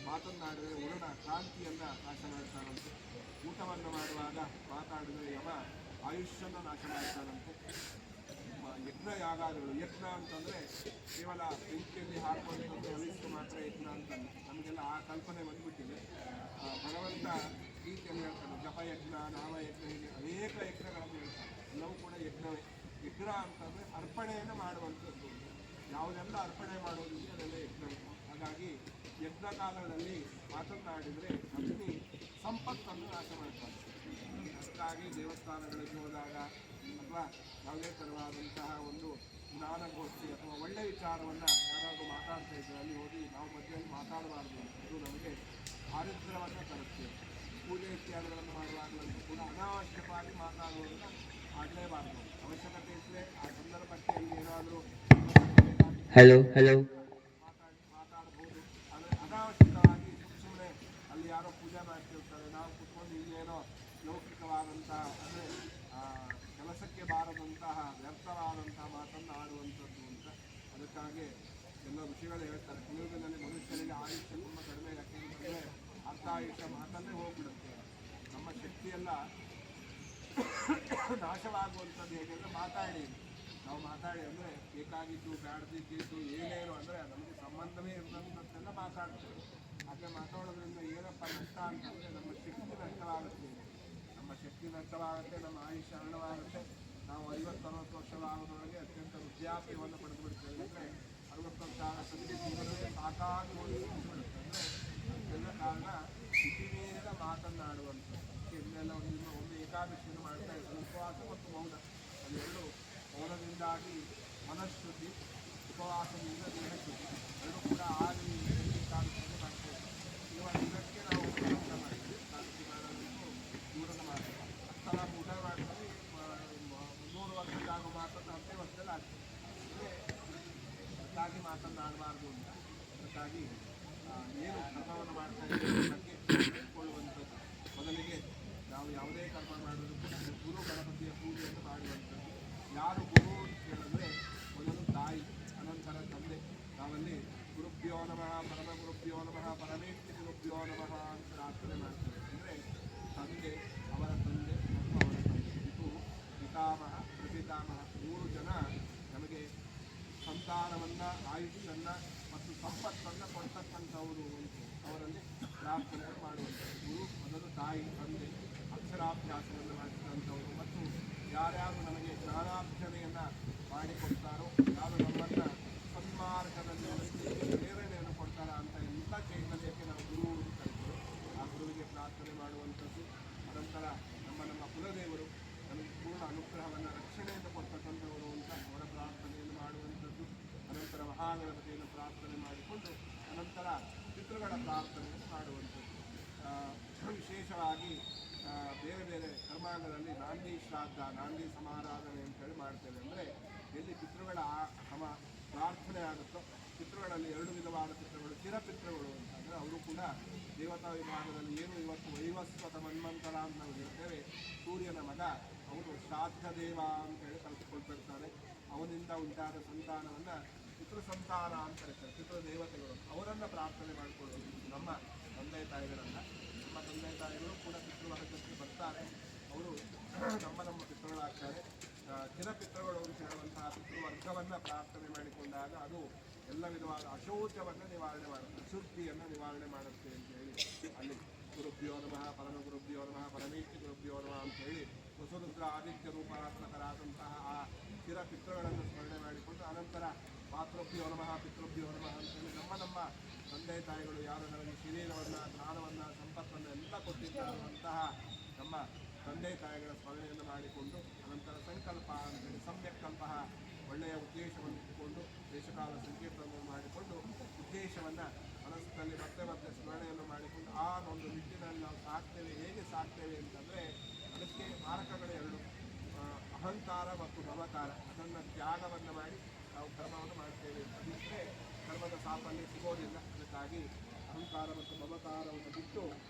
ಮಾತನಾಡಿದರೆ ವರುಣ ಕ್ರಾಂತಿಯನ್ನು ನಾಶ ಮಾಡ್ತಾನಂತೆ. ಊಟವನ್ನು ಮಾಡುವಾಗ ಮಾತಾಡಿದರೆ ಯಮ ಆಯುಷ್ಯನ್ನು ನಾಶ ಮಾಡ್ತಾನಂತೆ. ಯಜ್ಞ ಯಾಗಾದಿಗಳು, ಯಜ್ಞ ಅಂತಂದರೆ ಕೇವಲ ಬೆಂಕಿಯಲ್ಲಿ ಹಾಕುವಂಥದ್ದು ಅವಿಷ್ಟು ಮಾತ್ರ ಯಜ್ಞ ಅಂತಲ್ಲ. ನಮಗೆಲ್ಲ ಆ ಕಲ್ಪನೆ ಬಂದುಬಿಟ್ಟಿದೆ. ಭಗವಂತ ರೀತಿಯಲ್ಲಿ ಹೇಳ್ತಾನೆ, ಜಪಯಜ್ಞ, ನಾಮಯಜ್ಞ, ಹೀಗೆ ಅನೇಕ ಯಜ್ಞಗಳನ್ನು ಹೇಳ್ತಾನೆ. ಎಲ್ಲವೂ ಕೂಡ ಯಜ್ಞವೇ. ಯಜ್ಞ ಅಂತಂದರೆ ಅರ್ಪಣೆಯನ್ನು ಮಾಡುವಂಥದ್ದು. ಯಾವುದೆಲ್ಲ ಅರ್ಪಣೆ ಮಾಡೋದಿದೆ ಅದೆಲ್ಲ ಯಜ್ಞವೇ. ಹಾಗಾಗಿ ಯಜ್ಞ ಕಾಲದಲ್ಲಿ ಮಾತನಾಡಿದರೆ ಅಗ್ನಿ ಸಂಪತ್ತನ್ನು ನಾಶ ಮಾಡ್ತಾರೆ. ಅದಕ್ಕಾಗಿ ದೇವಸ್ಥಾನಗಳಿಗೆ ಹೋದಾಗ ಅಥವಾ ಯಾವುದೇ ಥರವಾದಂತಹ ಒಂದು ಜ್ಞಾನಗೋಷ್ಠಿ ಅಥವಾ ಒಳ್ಳೆಯ ವಿಚಾರವನ್ನು ಯಾರಾದರೂ ಮಾತಾಡ್ತಾ ಇದ್ದಾರೆ ಅಲ್ಲಿ ಹೋಗಿ ನಾವು ಮಧ್ಯದಲ್ಲಿ ಮಾತಾಡಬಾರ್ದು. ಅದು ನಮಗೆ ದಾರಿದ್ರ್ಯವನ್ನು ತರುತ್ತೆ. ಪೂಜೆ ಇತ್ಯಾದಿಗಳನ್ನು ಮಾಡುವಾಗಲಂತೂ ಕೂಡ ಅನಾವಶ್ಯಕವಾಗಿ ಮಾತಾಡುವುದನ್ನು ಮಾಡಲೇಬಾರ್ದು. ಅವಶ್ಯಕತೆ ಇದ್ದರೆ ಆ ಸಂದರ್ಭಕ್ಕೆ ಅಲ್ಲಿ ಏನಾದರೂ ಮಾತಾಡಬಹುದು. ಆದರೆ ಅನಾವಶ್ಯಕವಾಗಿ ಸುಮ್ಮನೆ ಅಲ್ಲಿ ಯಾರೋ ಪೂಜೆ ಮಾಡ್ತಿರ್ತಾರೆ, ನಾವು ಕುತ್ಕೊಂಡು ಇಲ್ಲೇನೋ ಲೌಕಿಕವಾದಂತಹ ಅಂದರೆ ಕೆಲಸಕ್ಕೆ ಬಾರದಂತಹ ವ್ಯರ್ಥವಾದಂತಹ ಮಾತನ್ನು ಆಡುವಂಥದ್ದು ಅಂತ. ಅದಕ್ಕಾಗಿ ಎಲ್ಲ ಋಷಿಗಳು ಹೇಳ್ತಾರೆ ಕಲಿಯುಗದಲ್ಲಿ ಮನುಷ್ಯನಿಗೆ ಆಯುಷ್ಯ ತುಂಬ ಕಡಿಮೆ ಯಾಕೆಂತಂದರೆ ಅರ್ಧಾಯುಷ್ಯ ಮಾತಲ್ಲೇ ಹೋಗ್ಬಿಡುತ್ತೆ. ನಮ್ಮ ಶಕ್ತಿಯೆಲ್ಲ ನಾಶವಾಗುವಂಥದ್ದು ಹೇಗೆಂದರೆ ಮಾತಾಡಿ ನಾವು ಮಾತಾಡಿ ಅಂದರೆ ಬೇಕಾಗಿದ್ದು ಬ್ಯಾಡ್ದಿದ್ದು ಏನೇನು ಅಂದರೆ ನಮಗೆ ಸಂಬಂಧವೇ ಇರದಂಥದ್ದೆಲ್ಲ ಮಾತಾಡ್ತೇವೆ. ಹಾಗೆ ಮಾತಾಡೋದ್ರಿಂದ ಏನಪ್ಪ ನಷ್ಟ ಅಂತಂದರೆ ನಮ್ಮ ಶಕ್ತಿ ನಷ್ಟವಾಗುತ್ತೆ. ನಮ್ಮ ಶಕ್ತಿ ನಷ್ಟವಾಗುತ್ತೆ, ನಮ್ಮ ಆಯುಷ್ಯ ಹರಣವಾಗುತ್ತೆ. ನಾವು 50-60 ವರ್ಷವಾಗೋದ್ರೊಳಗೆ ಅತ್ಯಂತ ವೃದ್ಧಾಪ್ಯವನ್ನು ಪಡೆದು ಬಿಡ್ತೇವೆ. ಅಂದರೆ 60 ವರ್ಷ ಆಗೋಷ್ಟೊತ್ತಿಗೆ ಜೀವನವೇ ಸಾಕಾಗಿ ಹೋಗಿಬಿಡುತ್ತೆ. ಅಂದರೆ ಅದೆಲ್ಲ ಕಾರಣ ಮಿತಿಮೀರಿದ ಮಾತನ್ನಾಡುವಂಥದ್ದು. ಇದನ್ನೆಲ್ಲ ಒಂದು ಏಕಾದಶಿಯನ್ನು ಮಾಡ್ತಾ ಇದ್ದಾರೆ. ಉಪವಾಸ ಮತ್ತು ಮೌನ, ಅದೆರಡು ಮೌನದಿಂದಾಗಿ ಮನಃಶುದ್ಧಿ, ಉಪವಾಸದಿಂದ ದೇಹಶುದ್ಧಿ ಎರಡೂ ಕೂಡ ಆಗಿ ಏಕಾದಶಿಯನ್ನು ಮಾಡ್ತೇವೆ. ಇವಾಗ ಇದಕ್ಕೆ ನಾವು ಊಟ ಮಾಡ್ತೀವಿ. ಏಕಾದಶಿ ಮಾಡೋದಕ್ಕೂ ದೂರದ ಮಾತು ಅಷ್ಟೆಲ್ಲ ಊಟ ಮಾಡ್ತೀವಿ. 100 ವರ್ಷಕ್ಕಾಗೋ ಮಾತನ್ನು 10 ವರ್ಷದಲ್ಲಿ ಆಗ್ತದೆ. ಅಂದರೆ ಅದಕ್ಕಾಗಿ ಮಾತನ್ನಾಡಬಾರ್ದು ಅಂತ, ಅದಕ್ಕಾಗಿ ಏನು ಕರ್ಮವನ್ನು ಮಾಡ್ತಾ ಇದ್ದೀವಿ ಬಗ್ಗೆ ತಿಳ್ಕೊಳ್ಳುವಂಥದ್ದು. ಮೊದಲಿಗೆ ನಾವು ಯಾವುದೇ ಕರ್ಮ ಮಾಡಿದ್ರು ಕೂಡ ಗುರು ಗಣಪತಿಯ ಪೂಜೆಯನ್ನು ಮಾಡುವಂಥದ್ದು. ಯಾರು ಗುರು ಅಂತ ಹೇಳಿದ್ರೆ ಮೊದಲು ತಾಯಿ, ಅನಂತರ ತಂದೆ. ನಾವಲ್ಲಿ ಗುರುಭ್ಯೋ ನಮಃ, ಪರಮ ಗುರುಭ್ಯೋ ನಮಃ, ಪರಮೇಶ್ವರಿ ಗುರುಭ್ಯೋ ನಮಃ ಅಂತ ಪ್ರಾರ್ಥನೆ ಮಾಡ್ತೇವೆ. ಅಂದರೆ ತಂದೆ, ಅವರ ತಂದೆ ಮತ್ತು ಅವರ ತಂದೆ, ಇದು ಪಿತಾಮಹ ಪ್ರಪಿತಾಮಹ 3 ಜನ ನಮಗೆ ಸಂತಾನವನ್ನು, ಆಯುಷ್ಯನ್ನು ಮತ್ತು ಸಂಪತ್ತನ್ನು ಕೊಡ್ತಕ್ಕಂಥವರು ಅಂತ ಅವರಲ್ಲಿ ಪ್ರಾರ್ಥನೆ ಮಾಡುವಂಥದ್ದು. ಗುರು ಮೊದಲು ತಾಯಿ, ತಂದೆ, ಅಕ್ಷರಾಭ್ಯಾಸವನ್ನು ಮಾಡಿಸಿದಂಥವರು ಮತ್ತು ಯಾರ್ಯಾರು ನಮಗೆ ಜ್ಞಾನಾರ್ಜನೆಯನ್ನು ಮಾಡಿಕೊಡ್ತಾರೋ, ಯಾರು ನಮ್ಮನ್ನು ಸನ್ಮಾರ್ಗದಲ್ಲಿ ಪ್ರೇರಣೆಯನ್ನು ಕೊಡ್ತಾರ ಅಂತ ಎಲ್ಲ ಚೈತನ್ಯಕ್ಕೆ ನಾವು ಗುರು ಅಂತ ಕರಿತೇವೆ. ಆ ಗುರುವಿಗೆ ಪ್ರಾರ್ಥನೆ ಮಾಡುವಂಥದ್ದು. ಅನಂತರ ನಮ್ಮ ಕುಲದೇವರು ನಮಗೆ ಪೂರ್ಣ ಅನುಗ್ರಹವನ್ನು, ರಕ್ಷಣೆಯನ್ನು ಕೊಡ್ತಕ್ಕಂಥವರು ಅಂತ ಅವರ ಪ್ರಾರ್ಥನೆಯನ್ನು ಮಾಡುವಂಥದ್ದು. ಅನಂತರ ಮಹಾಗಣಪತಿಯನ್ನು ಪ್ರಾರ್ಥನೆ ಮಾಡಿಕೊಂಡು ಅನಂತರ ಪಿತೃಗಳ ಪ್ರಾರ್ಥನೆಯನ್ನು ಮಾಡುವಂಥದ್ದು. ವಿಶೇಷವಾಗಿ ಬೇರೆ ಬೇರೆ ಕರ್ಮಾಂಗದಲ್ಲಿ ನಾಂದಿ ಶ್ರಾದ್ದ, ನಾಂದಿ ಸಮಾರಾಧನೆ ಅಂತೇಳಿ ಮಾಡ್ತೇವೆ. ಅಂದರೆ ಎಲ್ಲಿ ಪಿತೃಗಳ ಪ್ರಾರ್ಥನೆ ಆಗುತ್ತೋ, ಪಿತೃಗಳಲ್ಲಿ 2 ವಿಧವಾದ ಪಿತೃಗಳು. ಚಿರಪಿತೃಗಳು ಅಂತ ಅಂದರೆ ಅವರು ಕೂಡ ದೇವತಾ ವಿಭಾಗದಲ್ಲಿ ಏನು ಇವತ್ತು ವೈವಸ್ವತ ಮನ್ವಂತರ ಅಂತ ನಾವು ಹೇಳ್ತೇವೆ, ಸೂರ್ಯನ ಮಗ, ಅವನು ಶ್ರಾದ್ದ ದೇವ ಅಂತೇಳಿ ಕಲಿಸ್ಕೊಳ್ತಿರ್ತಾನೆ. ಅವನಿಂದ ಉಂಟಾದ ಸಂತಾನವನ್ನು ಪಿತೃ ಸಂತಾನ ಅಂತ ಕರೀತಾರೆ, ಪಿತೃ ದೇವತೆಗಳು. ಅವರನ್ನು ಪ್ರಾರ್ಥನೆ ಮಾಡಿಕೊಳ್ಳೋದು. ನಮ್ಮ ತಂದೆ ತಾಯಿಗಳಲ್ಲ, ನಮ್ಮ ತಂದೆ ತಾಯಿಗಳು ಕೂಡ ಪಿತೃವರ್ಗಕ್ಕೆ ಬರ್ತಾರೆ. ಅವರು ನಮ್ಮ ಪಿತೃಗಳಾಗ್ತಾರೆ. ಚಿರಪಿತೃಗಳು ಅಂತ ಹೇಳುವಂತಹ ಪಿತೃವರ್ಗವನ್ನು ಪ್ರಾರ್ಥನೆ ಮಾಡಿಕೊಂಡಾಗ ಅದು ಎಲ್ಲ ವಿಧವಾದ ಅಶೌಚವನ್ನು ನಿವಾರಣೆ ಮಾಡುತ್ತೆ, ಅಶುದ್ಧಿಯನ್ನು ನಿವಾರಣೆ ಮಾಡುತ್ತೆ ಅಂತ ಹೇಳಿ ಅಲ್ಲಿ ಗುರುಭ್ಯೋ ನಮಃ, ಪರಮ ಗುರುಭ್ಯೋ ನಮಃ, ಪರಮೇಶ್ವರಿ ಗುರುಭ್ಯೋ ನಮಃ ಅಂತ ಹೇಳಿ ವಸುರುದ್ರ ಆದಿತ್ಯ ರೂಪಾತ್ಮಕರಾದಂತಹ ಆ ಚಿರಪಿತೃಗಳನ್ನು ಸ್ಮರಣೆ ಮಾಡಿಕೊಂಡು ಅನಂತರ ಮಾತೃಭ್ಯೋ ನಮಃ, ಪಿತೃಭ್ಯೋ ನಮಃ ಅಂತೇಳಿ ನಮ್ಮ ತಂದೆ ತಾಯಿಗಳು ಯಾರು ನಮಗೆ ಶರೀರವನ್ನು, ಜ್ಞಾನವನ್ನು, ಸಂಪತ್ತನ್ನು ಎಲ್ಲ ಕೊಟ್ಟಿದ್ದಾರಂತಹ ನಮ್ಮ ತಂದೆ ತಾಯಿಗಳ ಸ್ಮರಣೆಯನ್ನು ಮಾಡಿಕೊಂಡು ಅನಂತರ ಸಂಕಲ್ಪ ಅಂತೇಳಿ ಸಮ್ಯಕ್ಕಲ್ಪ ಒಳ್ಳೆಯ ಉದ್ದೇಶವನ್ನು ಇಟ್ಟುಕೊಂಡು ದೇಶಕಾಲ ಸಂಕೀರ್ತನವನ್ನು ಮಾಡಿಕೊಂಡು ಉದ್ದೇಶವನ್ನು ಮನಸ್ಸಿನಲ್ಲಿ ಮತ್ತೆ ಸ್ಮರಣೆಯನ್ನು ಮಾಡಿಕೊಂಡು ಆ ಒಂದು ನಿಟ್ಟಿನಲ್ಲಿ ನಾವು ಸಾಕ್ತೇವೆ. ಹೇಗೆ ಸಾಕ್ತೇವೆ ಅಂತಂದರೆ ಅದಕ್ಕೆ ಮಾರಕಗಳು 2, ಅಹಂಕಾರ ಮತ್ತು ಮಮಕಾರ. ಅದನ್ನು ತ್ಯಾಗವನ್ನು ಮಾಡಿ ನಾವು ಕರ್ಮವನ್ನು ಮಾಡ್ತೇವೆ. ಅದಿದ್ದರೆ ಕರ್ಮದ ಸಾಫಲ್ಯ ಸಿಗೋದಿಲ್ಲ. ಅದಕ್ಕಾಗಿ ಅಹಂಕಾರ ಮತ್ತು ಮಮಕಾರವನ್ನು ಬಿಟ್ಟು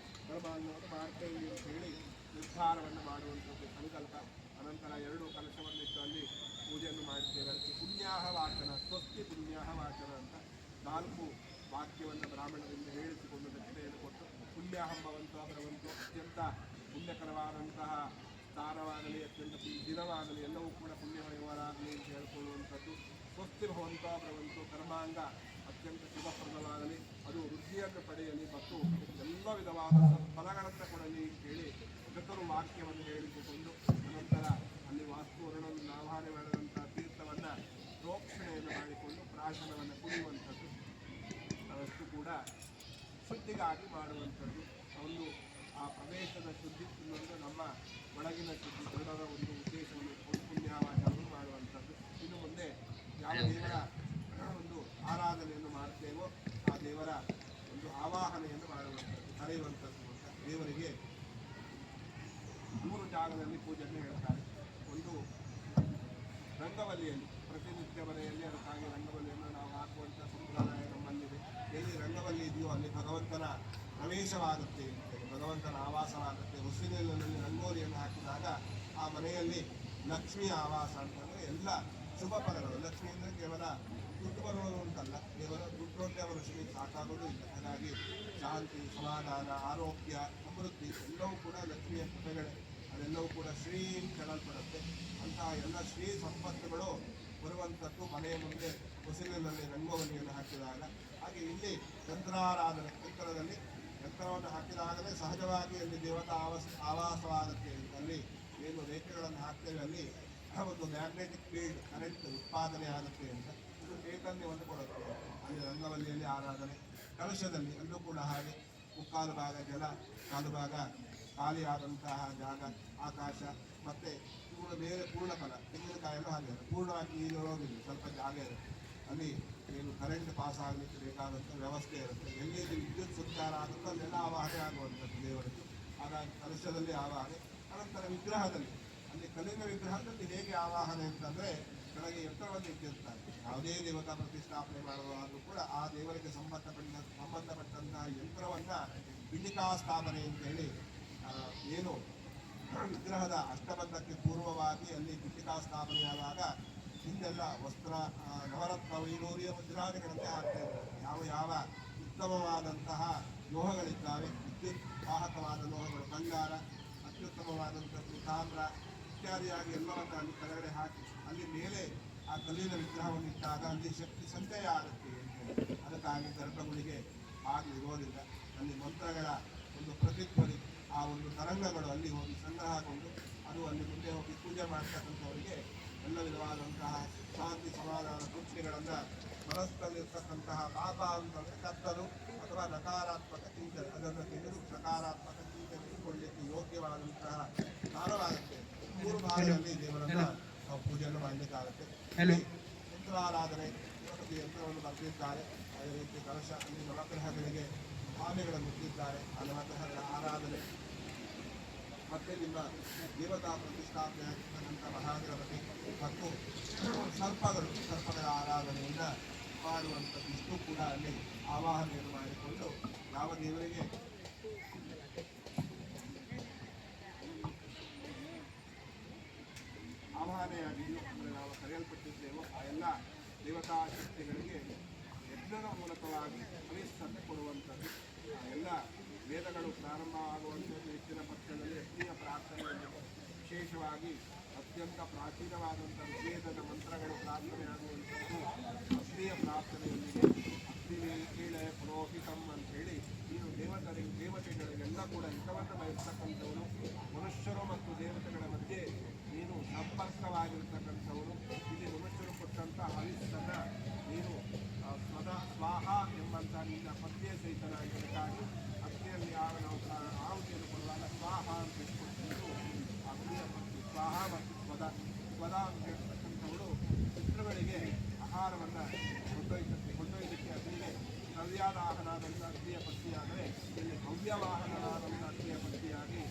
ಕರ್ಮವನ್ನು ಮಾಡ್ತೇವೆ ಅಂತ ಹೇಳಿ ನಿರ್ಧಾರವನ್ನು ಮಾಡುವಂಥದ್ದು ಸಂಕಲ್ಪ. ಅನಂತರ 2 ಕಲಶವನ್ನಿಟ್ಟು ಅಲ್ಲಿ ಪೂಜೆಯನ್ನು ಮಾಡ್ತೇವೆ. ಅದಕ್ಕೆ ಪುಣ್ಯಾಹ ವಾಚನ, ಸ್ವಸ್ತಿ ಪುಣ್ಯಾಹ ವಾಚನ ಅಂತ 4 ವಾಕ್ಯವನ್ನು ಬ್ರಾಹ್ಮಣರಿಂದ ಹೇಳಿಸಿಕೊಂಡು ದಕ್ಷಿಣೆಯನ್ನು ಕೊಟ್ಟು ಪುಣ್ಯಾಹಂಬವಂತೋ ಭಗವಂತೋ, ಅತ್ಯಂತ ಪುಣ್ಯಕರವಾದಂತಹ ಸ್ಥಾನವಾಗಲಿ, ಅತ್ಯಂತ ದಿನವಾಗಲಿ, ಎಲ್ಲವೂ ಕೂಡ ಪುಣ್ಯಮಯವರಾಗಲಿ ಅಂತ ಹೇಳಿಕೊಳ್ಳುವಂಥದ್ದು. ಸ್ವಸ್ತಿ ಭವಂತೋ ಭಗವಂತೋ, ಕರ್ಮಾಂಗ ಅತ್ಯಂತ ಶುಭಪ್ರದವಾಗಲಿ, ಅದು ವೃದ್ಧಿಯನ್ನು ಪಡೆಯಲಿ ಮತ್ತು ಎಲ್ಲ ವಿಧವಾದ ಫಲಗಳನ್ನು ಕೊಡಲಿ ಅಂತೇಳಿ ಚತುರ್ ವಾಕ್ಯವನ್ನು ಹೇಳಿಸಿಕೊಂಡು ಅನಂತರ ಅಲ್ಲಿ ವಾಸ್ತುವರ್ಣವನ್ನು ಆವಾಹನೆ ಮಾಡಿದಂಥ ತೀರ್ಥವನ್ನು ಪ್ರೋಕ್ಷಣೆಯನ್ನು ಮಾಡಿಕೊಂಡು ಪ್ರಾಶನವನ್ನು ಕುಡಿಯುವಂಥದ್ದು. ಅವಷ್ಟು ಕೂಡ ಶುದ್ಧಿಗಾಗಿ ಮಾಡುವಂಥದ್ದು. ಒಂದು ಆ ಪ್ರದೇಶದ ಶುದ್ಧಿ, ಇನ್ನೊಂದು ನಮ್ಮ ಒಳಗಿನ ಶುದ್ಧಿ, ಎರಡರ ಒಂದು ಉದ್ದೇಶವನ್ನು ಇಟ್ಕೊಂಡು ಪುಣ್ಯಾವಾಚನವನ್ನು ಮಾಡುವಂಥದ್ದು. ಇನ್ನು ಮುಂದೆ ಯಾವ ದೇವರ ಒಂದು ಆರಾಧನೆಯನ್ನು ಮಾಡ್ತೇವೋ ಆ ದೇವರ ಒಂದು ಆವಾಹನೆಯನ್ನು ಮಾಡುವಂಥದ್ದು, ಕರೆಯುವಂಥದ್ದು ಅಂತ. ದೇವರಿಗೆ 3 ಜಾಗದಲ್ಲಿ ಪೂಜೆಯನ್ನು ಹೇಳ್ತಾರೆ. ಒಂದು ರಂಗವಲ್ಲಿಯಲ್ಲಿ, ಪ್ರತಿನಿತ್ಯ ಮನೆಯಲ್ಲಿ ಅದಕ್ಕಾಗಿ ರಂಗವಲ್ಲಿಯನ್ನು ನಾವು ಹಾಕುವಂಥ ಸಂಪ್ರದಾಯ ನಮ್ಮಲ್ಲಿದೆ. ಎಲ್ಲಿ ರಂಗವಲ್ಲಿ ಇದೆಯೋ ಅಲ್ಲಿ ಭಗವಂತನ ಪ್ರವೇಶವಾಗುತ್ತೆ ಅಂತೇಳಿ, ಭಗವಂತನ ಆವಾಸವಾಗುತ್ತೆ. ಹೊಸಿಲಿನಲ್ಲಿ ರಂಗೋಲಿಯನ್ನು ಹಾಕಿದಾಗ ಆ ಮನೆಯಲ್ಲಿ ಲಕ್ಷ್ಮಿಯ ಆವಾಸ ಅಂತಂದರೆ ಎಲ್ಲ ಶುಭ ಫಲಗಳು. ಲಕ್ಷ್ಮಿ ಅಂದರೆ ಕೇವಲ ದುಡ್ಡು ಬರೋದು ಅಂತಲ್ಲ, ದೇವರ ದುಡ್ಡೊಂದೇ ಅವರ ಶ್ರೀಗೆ ಸಾಕಾಗೋದು ಇಲ್ಲ. ಹಾಗಾಗಿ ಶಾಂತಿ, ಸಮಾಧಾನ, ಆರೋಗ್ಯ, ಸಮೃದ್ಧಿ ಎಲ್ಲವೂ ಕೂಡ ಲಕ್ಷ್ಮಿಯ ಕೃಪೆಗಳೇ. ಅದೆಲ್ಲವೂ ಕೂಡ ಶ್ರೀ ಕೆಳಲ್ಪಡುತ್ತೆ. ಅಂತಹ ಎಲ್ಲ ಶ್ರೀ ಸಂಪತ್ತುಗಳು ಬರುವಂಥದ್ದು ಮನೆಯ ಮುಂದೆ ಹೊಸಲಿನಲ್ಲಿ ರಂಗೋಲಿಯನ್ನು ಹಾಕಿದಾಗ. ಹಾಗೆ ಇಲ್ಲಿ ಯಂತ್ರಾರಾಧನೆ, ಯಂತ್ರವನ್ನು ಹಾಕಿದಾಗಲೇ ಸಹಜವಾಗಿ ಅಲ್ಲಿ ದೇವತಾ ಆವಾಸವಾಗುತ್ತೆ. ಅಲ್ಲಿ ಏನು ರೇಖೆಗಳನ್ನು ಹಾಕ್ತೇವೆ ಅಲ್ಲಿ ಒಂದು ಮ್ಯಾಗ್ನೆಟಿಕ್ ಫೀಲ್ಡ್ ಕರೆಂಟ್ ಉತ್ಪಾದನೆ ಆಗುತ್ತೆ ಅಂತ ಇದು ಚೈತನ್ಯವನ್ನು ಕೊಡುತ್ತೆ. ಅಲ್ಲಿ ರಂಗವಲ್ಲಿಯಲ್ಲಿ ಆರಾಧನೆ, ಕಲಶದಲ್ಲಿ ಅಲ್ಲೂ ಕೂಡ ಹಾಗೆ ಮುಕ್ಕಾಲು ಭಾಗ ಜಲ, ಕಾಲು ಭಾಗ ಖಾಲಿಯಾದಂತಹ ಜಾಗ, ಆಕಾಶ, ಮತ್ತೆ ಇವುಗಳು ಬೇರೆ ಪೂರ್ಣಫಲ. ತೆಂಗಿನಕಾಯಲ್ಲೂ ಹಾಗೆ ಪೂರ್ಣವಾಗಿ ನೀರಿರೋದಿಲ್ಲ, ಸ್ವಲ್ಪ ಜಾಗ ಇರುತ್ತೆ. ಅಲ್ಲಿ ಏನು ಕರೆಂಟ್ ಪಾಸ್ ಆಗಲಿಕ್ಕೆ ಬೇಕಾದಂಥ ವ್ಯವಸ್ಥೆ ಇರುತ್ತೆ. ಎಲ್ಲಿ ವಿದ್ಯುತ್ ಸಂಚಾರ ಆಗುತ್ತೋ ಅಲ್ಲೆಲ್ಲ ಆವಾಹನೆ ಆಗುವಂಥದ್ದು ದೇವರದ್ದು. ಹಾಗಾಗಿ ಕಲಶದಲ್ಲಿ ಆವಾಹನೆ. ಅನಂತರ ವಿಗ್ರಹದಲ್ಲಿ, ಅಲ್ಲಿ ಕಲ್ಲಿನ ವಿಗ್ರಹದಲ್ಲಿ ಹೇಗೆ ಆವಾಹನೆ ಅಂತಂದರೆ ಕೆಳಗೆ ಯಂತ್ರವನ್ನು ಇಟ್ಟಿರ್ತಾರೆ. ಯಾವುದೇ ದೇವತಾ ಪ್ರತಿಷ್ಠಾಪನೆ ಮಾಡುವಾಗಲೂ ಕೂಡ ಆ ದೇವರಿಗೆ ಸಂಬಂಧಪಟ್ಟಂತಹ ಯಂತ್ರವನ್ನು ಪಿಂಡಿಕಾ ಸ್ಥಾಪನೆ ಅಂತೇಳಿ ಏನು ವಿಗ್ರಹದ ಅಷ್ಟಬಂಧಕ್ಕೆ ಪೂರ್ವವಾಗಿ ಅಲ್ಲಿ ಪಿಂಡಿಕಾ ಸ್ಥಾಪನೆಯಾದಾಗ ಹಿಂದೆಲ್ಲ ವಸ್ತ್ರ, ನವರತ್ನ, ವೈಡೂರ್ಯ, ವಜ್ರಾದಿಗಳಂತೆ ಆಗ್ತಾ ಇದ್ದಾರೆ. ಯಾವ ಉತ್ತಮವಾದಂತಹ ಲೋಹಗಳಿದ್ದಾವೆ, ವಿದ್ಯುತ್ ವಾಹಕವಾದ ಲೋಹಗಳು, ಬಂಗಾರ, ಅತ್ಯುತ್ತಮವಾದಂಥದ್ದು ತಾಮ್ರ ಇತ್ಯಾದಿಯಾಗಿ ಎಲ್ಲವನ್ನು ಅಲ್ಲಿ ಕೆಳಗಡೆ ಹಾಕಿ ಅಲ್ಲಿ ಮೇಲೆ ಆ ಕಲ್ಲಿನ ವಿಗ್ರಹವನ್ನು ಇಟ್ಟಾಗ ಅಲ್ಲಿ ಶಕ್ತಿ ಸಂಚಯ ಆಗುತ್ತೆ ಅಂತ. ಅದಕ್ಕಾಗಿ ಗರ್ಭಗುಡಿಗೆ ಹಾಗೆ ಇರೋದಿಲ್ಲ. ಅಲ್ಲಿ ಮಂತ್ರಗಳ ಒಂದು ಪ್ರತಿಧ್ವನಿ, ಆ ಒಂದು ತರಂಗಗಳು ಅಲ್ಲಿ ಹೋಗಿ ಸಂಗ್ರಹಗೊಂಡು ಅದು ಅಲ್ಲಿ ಮುಂದೆ ಹೋಗಿ ಪೂಜೆ ಮಾಡ್ತಕ್ಕಂಥವರಿಗೆ ಎಲ್ಲ ವಿಧವಾದಂತಹ ಶಾಂತಿ, ಸಮಾಧಾನ, ತೃಪ್ತಿಗಳನ್ನು ಮನಸ್ಸಲ್ಲಿರ್ತಕ್ಕಂತಹ ಪಾಪ ಅಂತಂದರೆ ಕತ್ತಲು ಅಥವಾ ನಕಾರಾತ್ಮಕ ಚಿಂತನೆ, ಅದನ್ನು ತೆಗೆದು ಸಕಾರಾತ್ಮಕ ಚಿಂತನೆ ಇಟ್ಟುಕೊಳ್ಳಲಿಕ್ಕೆ ಯೋಗ್ಯವಾದಂತಹ ಕಾರಣವಾಗುತ್ತೆ. 3 ಭಾಗದಲ್ಲಿ ದೇವರನ್ನು ನಾವು ಪೂಜೆಯನ್ನು ಮಾಡಲಿಕ್ಕಾಗುತ್ತೆ. ಯಂತ್ರಾರಾಧನೆ, ಯಂತ್ರವನ್ನು ಬರೆದಿದ್ದಾರೆ. ಅದೇ ರೀತಿ ಕಲಶ, ಅಲ್ಲಿ ನವಗ್ರಹಗಳಿಗೆ ಆನೆಗಳನ್ನು ಮುಟ್ಟಿದ್ದಾರೆ. ಆ ನವಗ್ರಹಗಳ ಆರಾಧನೆ, ಮತ್ತೆ ನಿಮ್ಮ ದೇವತಾ ಪ್ರತಿಷ್ಠಾಪನೆ ಆಗಿರ್ತಕ್ಕಂಥ ಮಹಾಗಣಪತಿ ಮತ್ತು ಸರ್ಪಗಳ ಆರಾಧನೆಯಿಂದ ಮಾಡುವಂಥದ್ದು ಇಷ್ಟು ಕೂಡ ಅಲ್ಲಿ ಆವಾಹನೆಯನ್ನು ಮಾಡಿಕೊಂಡು ಯಾವ ದೇವರಿಗೆ ಆವಾಹನೆಯಾಗಿದೆಯೋ ಅಂದರೆ ನಾವು ಕರೆಯಲ್ಪಟ್ಟಿದ್ದೇವೋ ಆ ಎಲ್ಲ ದೇವತಾ ಶಕ್ತಿಗಳಿಗೆ ಯಜ್ಞದ ಮೂಲಕವಾಗಿ ಫಲಿಸ್ತಂತೆ ಕೊಡುವಂಥದ್ದು. ಆ ಎಲ್ಲ ವೇದಗಳು ಪ್ರಾರಂಭ ಆಗುವಂಥದ್ದು ಹೆಚ್ಚಿನ ಪಕ್ಷದಲ್ಲಿ ಅಗ್ನಿಯ ಪ್ರಾರ್ಥನೆಯಲ್ಲಿ ವಿಶೇಷವಾಗಿ ಅತ್ಯಂತ ಪ್ರಾಚೀನವಾದಂಥ ವೇದದ ಮಂತ್ರಗಳು ಪ್ರಾರ್ಥನೆಯಾಗುವಂಥದ್ದು ಅಗ್ನಿಯ ಪ್ರಾರ್ಥನೆಯೊಂದಿಗೆ ಅಗ್ನಿ ಕೀಳೆ ಪುರೋಹಿತಂ ಅಂತೇಳಿ ನೀನು ದೇವತೆಗಳಿಗೆಲ್ಲ ಕೂಡ ಹಿತವನ್ನು ಬಯಸ್ತಕ್ಕಂಥವನು, ಮನುಷ್ಯರು ಮತ್ತು ದೇವತೆಗಳ ಮಧ್ಯೆ ನೀನು ಸಂಪರ್ಕವಾಗಿರ್ತಕ್ಕಂಥವನು. ಇಲ್ಲಿ ಮನುಷ್ಯರು ಕೊಟ್ಟಂಥ ಹವಿಸ್ಸನ್ನು ನೀನು ಸ್ವಾಹ ಎಂಬಂಥ ನಿನ್ನ ಪತ್ನಿಯ ಸಹಿತನಾಗಿರಬೇಕಾಗಿ ಅಗ್ನಿಯಲ್ಲಿ ನಾವು ಆಹುತಿಯನ್ನು ಕೊಡುವಾಗ ಸ್ವಾಹ ಅಂತ ಇಟ್ಕೊಳ್ತಿದ್ದು ಅಗ್ನಿಯ ಪತ್ನಿ ಸ್ವಾಹ ಮತ್ತು ಸ್ವದ ಅಂತ ಹೇಳ್ತಕ್ಕಂಥವಳು ಪಿತೃಗಳಿಗೆ ಆಹಾರವನ್ನು ಕೊಂಡೊಯ್ದಕ್ಕೆ ಅಗ್ನಿಗೆ ಸರಿಯಾದ ಆಹನಾದಂಥ ಅಗ್ನಿಯ ಪತ್ನಿಯಾದರೆ ಇಲ್ಲಿ ಭವ್ಯವಾಹನನಾದಂಥ ಅಗ್ನಿಯ ಪತ್ನಿಯಾಗಿ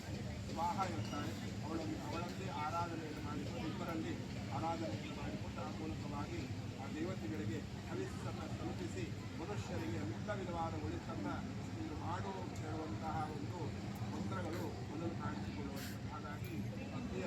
ಸ್ವಾಹ ಇರ್ತಾಳೆ. ಅವಳಲ್ಲಿ ಆರಾಧನೆಯನ್ನು ಮಾಡಿಕೊಂಡು ಇಬ್ಬರಲ್ಲಿ ಆರಾಧನೆಯನ್ನು ಮಾಡಿಕೊಂಡು ಆ ಮೂಲಕವಾಗಿ ಆ ದೇವತೆಗಳಿಗೆ ಹವಿಸ್ಸನ್ನು ತಲುಪಿಸಿ ಮನುಷ್ಯರಿಗೆ ಎಲ್ಲ ವಿಧವಾದ ಒಳಿತನ್ನು ಇನ್ನು ಮಾಡು ಹೇಳುವಂತಹ ಒಂದು ಮಂತ್ರಗಳು ಮೊದಲು ಕಾಣಿಸಿಕೊಳ್ಳುವಂಥದ್ದು. ಹಾಗಾಗಿ ಅಗ್ನಿ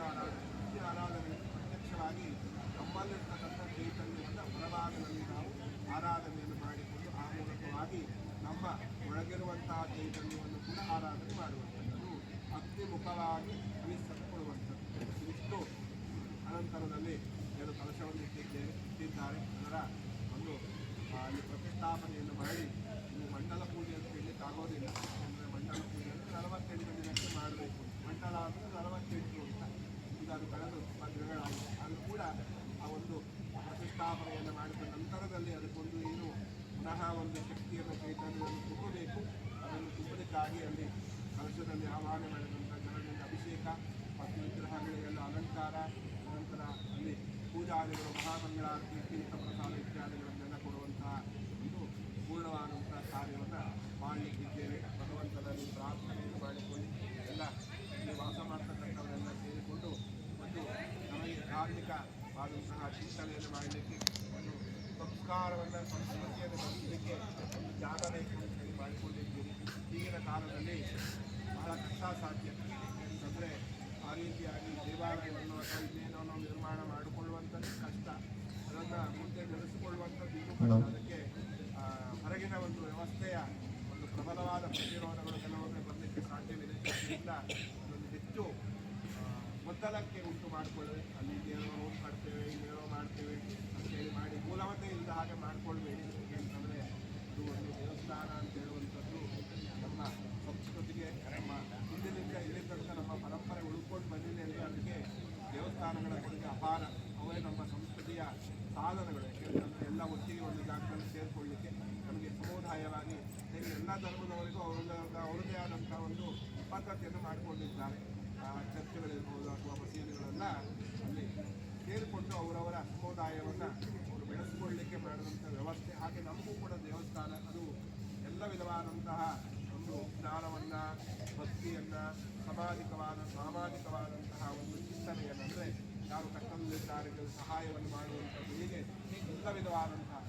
ಆರಾಧನೆ ಪ್ರತ್ಯಕ್ಷವಾಗಿ ನಮ್ಮಲ್ಲಿರ್ತಕ್ಕಂಥ ಚೈತನ್ಯವನ್ನು ಹೊರಭಾಗದಲ್ಲಿ ನಾವು ಆರಾಧನೆಯನ್ನು ಮಾಡಿಕೊಂಡು ಆ ಮೂಲಕವಾಗಿ ನಮ್ಮ ಒಳಗಿರುವಂತಹ ಚೈತನ್ಯವನ್ನು ಕೂಡ ಆರಾಧನೆ ಮಾಡುವಂಥದ್ದು, ಅಗ್ನಿಮುಖವಾಗಿ ಹವಿಸ್ಸನ್ನು ಕೊಡುವಂಥದ್ದು. ಇಷ್ಟು ಅನಂತರದಲ್ಲಿ ಏನು ಕಲಶವನ್ನು ಇಟ್ಟಿದ್ದಾರೆ ಅದರ ಒಂದು ಅಲ್ಲಿ ಪ್ರತಿಷ್ಠಾಪನೆಯನ್ನು ಮಾಡಿ ಇನ್ನು ಮಂಡಲ ಪೂಜೆ ಅಂತ ಹೇಳಲಿಕ್ಕೆ ಆಗೋದಿಲ್ಲ. ಅಂದರೆ ಮಂಡಲ ಪೂಜೆ ಅಂದರೆ 48 ದಿನಕ್ಕೆ ಮಾಡಬೇಕು. ಮಂಡಲ ಅಂದರೆ 48 ಅಂತ. ಈಗ ಅದು ಕಳೆದು 20 ದಿನಗಳಾಗಿದೆ. ಅದು ಕೂಡ ಆ ಒಂದು ಪ್ರತಿಷ್ಠಾಪನೆಯನ್ನು ಮಾಡಿದ ನಂತರದಲ್ಲಿ ಅದಕ್ಕೊಂದು ಏನು ಪುನಃ ಒಂದು ಶಕ್ತಿಯನ್ನು ಚೈತನ್ಯವನ್ನು ತುಂಬಬೇಕು. ಅದನ್ನು ತುಂಬಲಿಕ್ಕಾಗಿ ಅಲ್ಲಿ ಕಲಶದಲ್ಲಿ ಆವಾಹನೆ ಮಾಡಿದಂಥ ಜನರಿಂದ ಅಭಿಷೇಕ ಮತ್ತು ವಿಗ್ರಹಗಳಿಗೆಲ್ಲ ಅಲಂಕಾರ, ನಂತರ ಅಲ್ಲಿ ಪೂಜಾದಿಗಳು, ಮಹಾಮಂಗಳಾರತಿ, ತೀರ್ಥ ಪ್ರಸಾದ ಇತ್ಯಾದಿಗಳನ್ನೆಲ್ಲ ಕೊಡುವಂತಹ ಒಂದು ಪೂರ್ಣವಾದಂಥ ಕಾರ್ಯವನ್ನು ಮಾಡಲಿಕ್ಕಿದ್ದೇವೆ. ಭಗವಂತನಲ್ಲಿ ಪ್ರಾರ್ಥನೆಯನ್ನು ಮಾಡಿಕೊಂಡು ಎಲ್ಲ ಇಲ್ಲಿ ವಾಸ ಮಾಡ್ತಕ್ಕಂಥವರೆಲ್ಲ ಸೇರಿಕೊಂಡು ಒಂದು ನಮಗೆ ಧಾರ್ಮಿಕವಾದಂತಹ ಚಿಂತನೆಯನ್ನು ಮಾಡಲಿಕ್ಕೆ, ಒಂದು ಸಂಸ್ಕಾರವನ್ನು, ಸಂಸ್ಕೃತಿಯನ್ನು ಬದಲಿಸಲಿಕ್ಕೆ ಒಂದು ಜಾಗ ಬೇಕು ಅಂತ ಹೇಳಿ ಮಾಡಿಕೊಂಡಿದ್ದೀವಿ. ಈಗಿನ ಕಾಲದಲ್ಲಿ ಬಹಳ ಕಷ್ಟ ಸಾಧ್ಯ. ಅಂದರೆ ಆ ರೀತಿಯಾಗಿ ದೇವಾಲಯವನ್ನು ಅಥವಾ ಇನ್ನೇನೋ ನಿರ್ಮಾಣ ಮಾಡಿಕೊಳ್ಳುವಂಥದ್ದು ಕಷ್ಟ. ಅದನ್ನು ಮುಂದೆ ನಡೆಸಿಕೊಳ್ಳುವಂಥದ್ದು ಇನ್ನೂ ಕಷ್ಟ. ಅದಕ್ಕೆ ಹೊರಗಿನ ಒಂದು ವ್ಯವಸ್ಥೆಯ ಒಂದು ಪ್ರಬಲವಾದ ಪ್ರತಿರೋಧಗಳು ಕೆಲವೊಮ್ಮೆ ಬರಲಿಕ್ಕೆ ಸಾಧ್ಯವಿದೆ. ಅದರಿಂದ ಅದೊಂದು ಹೆಚ್ಚು ಒತ್ತಡಕ್ಕೆ ಉಂಟು ಮಾಡಿಕೊಳ್ಳದೆ ಅಲ್ಲಿ ಏನೋ ರೋಡ್ ಮಾಡ್ತೇವೆ ಇನ್ನೇನೋ ಮಾಡ್ತೇವೆ ಅಂತೇಳಿ ಮಾಡಿ ಮೂಲವನ್ನೇ ಇಲ್ಲದ ಹಾಗೆ ಮಾಡಿಕೊಳ್ಬೇಡಿ. ಅಂತಂದರೆ ಅದು ಒಂದು ದೇವಸ್ಥಾನ ಅಂತ ಹೇಳುವಂಥದ್ದು ನಮ್ಮ ಸಂಸ್ಕೃತಿಗೆ ನಮ್ಮ ಹಿಂದಿನಿಂದ ಇಲ್ಲಿ ತನಕ ನಮ್ಮ ಪರಂಪರೆ ಉಳ್ಕೊಂಡು ಬಂದಿದೆ ಅಂದರೆ ಅದಕ್ಕೆ ದೇವಸ್ಥಾನಗಳ ಕೊಡುಗೆ ಅಪಾರ. ಅವೇ ನಮ್ಮ ಸಂಸ್ಕೃತಿಯ ಸಾಧನಗಳು. ಯಾಕೆಂತಂದರೆ ಎಲ್ಲ ಒಟ್ಟಿಗೆ ಒಂದು ಜಾಗದಲ್ಲಿ ಸೇರಿಕೊಳ್ಳಿಕ್ಕೆ ನಮಗೆ ಸಮುದಾಯವಾಗಿ ಹೇಗೆ ಎಲ್ಲ ಧರ್ಮದವರಿಗೂ ಅವರದೇ ಆದಂಥ ಒಂದು ಪದ್ಧತಿಯನ್ನು ಮಾಡಿಕೊಂಡಿದ್ದಾರೆ. ಚರ್ಚ್ಗಳಿರ್ಬೋದು ಅಥವಾ ಮಸೀದಿಗಳೆಲ್ಲ ಅಲ್ಲಿ ಸೇರಿಕೊಂಡು ಅವರವರ ಸಮುದಾಯವನ್ನು ಅವರು ಬೆಳೆಸಿಕೊಳ್ಳಲಿಕ್ಕೆ ಮಾಡಿದಂಥ ವ್ಯವಸ್ಥೆ. ಹಾಗೆ ನಮಗೂ ಕೂಡ ದೇವಸ್ಥಾನ ಅದು ಎಲ್ಲ ವಿಧವಾದಂತಹ ಒಂದು ಜ್ಞಾನವನ್ನು, ಭಕ್ತಿಯನ್ನು, ಸಾಮಾಜಿಕವಾದಂತಹ ಒಂದು ಚಿಂತನೆಯನ್ನು, ಅಂದರೆ ಯಾರು ಕಷ್ಟದಲ್ಲಿದ್ದಾರೆ ಸಹಾಯವನ್ನು ಮಾಡುವಂಥದ್ದು, ಹೀಗೆ ಎಲ್ಲ ವಿಧವಾದಂತಹ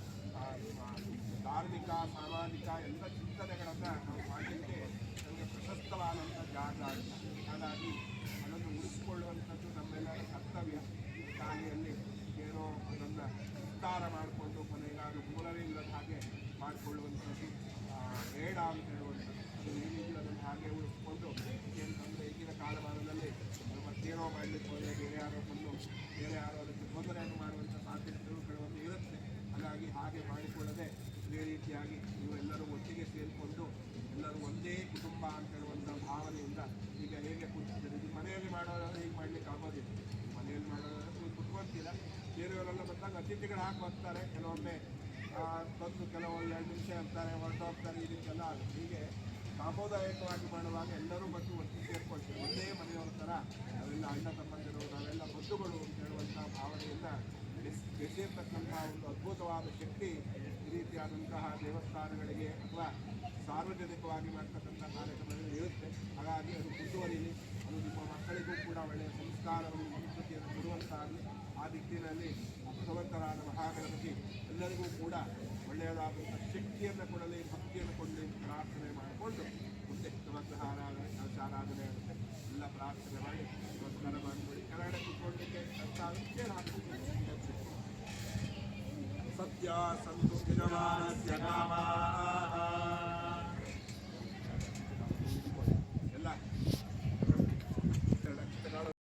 ಧಾರ್ಮಿಕ, ಸಾಮಾಜಿಕ ಎಲ್ಲ ಚಿಂತನೆಗಳನ್ನು ನಾವು ಮಾಡಲಿಕ್ಕೆ ನಮಗೆ ಪ್ರಶಸ್ತವಾದಂಥ ಜಾಗ ಅಂತ. ಹಾಗಾಗಿ ಅದನ್ನು ಉಳಿಸಿಕೊಳ್ಳುವಂಥದ್ದು ನಮ್ಮೆಲ್ಲರ ಕರ್ತವ್ಯ. ಶಾಲೆಯಲ್ಲಿ ಏನೋ ಅದನ್ನು ವಿಸ್ತಾರ ಮಾಡಿಕೊಂಡು ಕೊನೆಗಾರು ಮೂಲವೇ ಇಲ್ಲದ ಹಾಗೆ ಮಾಡಿಕೊಳ್ಳುವಂಥದ್ದು ಬೇಡ ಅಂತ ಹೇಳುವಂಥದ್ದು. ಅದು ಏನಿದ್ರು ಅದನ್ನು ಹಾಗೆ ಉಳಿಸ್ಕೊಂಡು ಏನಂತಂದರೆ ಈಗಿನ ಕಾಲಮಾನದಲ್ಲಿ ಮತ್ತೇನೋ ಮಾಡಲಿಕ್ಕೆ ಹೋದರೆ ಬೇರೆ ಯಾರೋ ಅದಕ್ಕೆ ತೊಂದರೆಯನ್ನು ಮಾಡುವಂಥ ಸಾಧ್ಯತೆಗಳು ಕೆಲವೊಂದು ಇರುತ್ತೆ. ಹಾಗಾಗಿ ಹಾಗೆ ಮಾಡಿಕೊಳ್ಳದೆ ಇದೇ ರೀತಿಯಾಗಿ ನೀವೆಲ್ಲರೂ ಒಟ್ಟಿಗೆ ಸೇರಿಕೊಂಡು ಎಲ್ಲರೂ ಒಂದೇ ಕುಟುಂಬ ಅಂತ ಹೇಳುವಂಥ ಭಾವನೆಯಿಂದ ಈಗ ಹೇಗೆ ಕೂತಿದ್ದೀರಿ. ಇದು ಮನೆಯಲ್ಲಿ ಮಾಡೋದಾದ್ರೆ ಹೀಗೆ ಮಾಡಲಿಕ್ಕೆ ಆಗೋದಿಲ್ಲ. ಮನೆಯಲ್ಲಿ ಮಾಡೋದಾದ್ರೆ ನೀವು ಕುತ್ಕೊಳ್ತೀರ, ಬೇರೆಯವರೆಲ್ಲ ಬಂದಾಗ ಅತಿಥಿಗಳು ಹಾಕಿ ಬರ್ತಾರೆ, ಕೆಲವೊಮ್ಮೆ ತಂದು ಕೆಲವೊಂದು 2 ನಿಮಿಷ ಇರ್ತಾರೆ, ಹೊರಟೋಗ್ತಾರೆ. ಈ ರೀತಿಯೆಲ್ಲ ಹೀಗೆ ಸಾಂಪ್ರದಾಯಿಕವಾಗಿ ಮಾಡುವಾಗ ಎಲ್ಲರೂ ಬಂದು ಒಟ್ಟಿಗೆ ಸೇರ್ಕೊಳ್ತೀವಿ. ಒಂದೇ ಮನೆಯವರ ಥರ ನಾವೆಲ್ಲ ಅಣ್ಣ ತಮ್ಮಂದಿರು, ನಾವೆಲ್ಲ ಬಂಧುಗಳು ಅಂತ ಹೇಳುವಂಥ ಭಾವನೆಯನ್ನು ಬೆಸೆಯತಕ್ಕಂಥ ಒಂದು ಅದ್ಭುತವಾದ ಶಕ್ತಿ ಈ ರೀತಿಯಾದಂತಹ ದೇವಸ್ಥಾನಗಳಿಗೆ ಅಥವಾ ಸಾರ್ವಜನಿಕವಾಗಿ ಮಾಡ್ತಕ್ಕಂಥ ಕಾರ್ಯಕ್ರಮಗಳು ಇರುತ್ತೆ. ಹಾಗಾಗಿ ಅದು ಮುಂದುವರಿಲಿ, ಅದು ನಿಮ್ಮ ಮಕ್ಕಳಿಗೂ ಕೂಡ ಒಳ್ಳೆಯ ಸಂಸ್ಕಾರವನ್ನು, ಸಂಸ್ಕೃತಿಯನ್ನು ಕೊಡುವಂತಾಗಲಿ. ಆ ದಿಕ್ಕಿನಲ್ಲಿ ಭಗವಂತರಾದ ಮಹಾಗಣಪತಿ ಎಲ್ಲರಿಗೂ ಕೂಡ ಒಳ್ಳೆಯದಾದಂಥ ಶಕ್ತಿಯನ್ನು ಕೊಡಲಿ, ಭಕ್ತಿಯನ್ನು ಕೊಡಲಿ ಪ್ರಾರ್ಥನೆ ಮಾಡಿಕೊಂಡು ಮುಂದೆ ನಮಗ್ರಹ ಆರಾಧನೆ ಆಗುತ್ತೆ. ಎಲ್ಲ ಪ್ರಾರ್ಥನೆ ಮಾಡಿ ನಮಸ್ಕಾರ ಮಾಡಿಕೊಳ್ಳಿ. ಕೆಳಗಡೆ ಕೂತ್ಕೊಳ್ಳಲಿಕ್ಕೆ ಕಷ್ಟ ಆಗುತ್ತೆ, ಹಾಕಿ ಸತ್ಯ ಸಂತು ದಿನಮಾನಸ್ಯ ಕಾಮ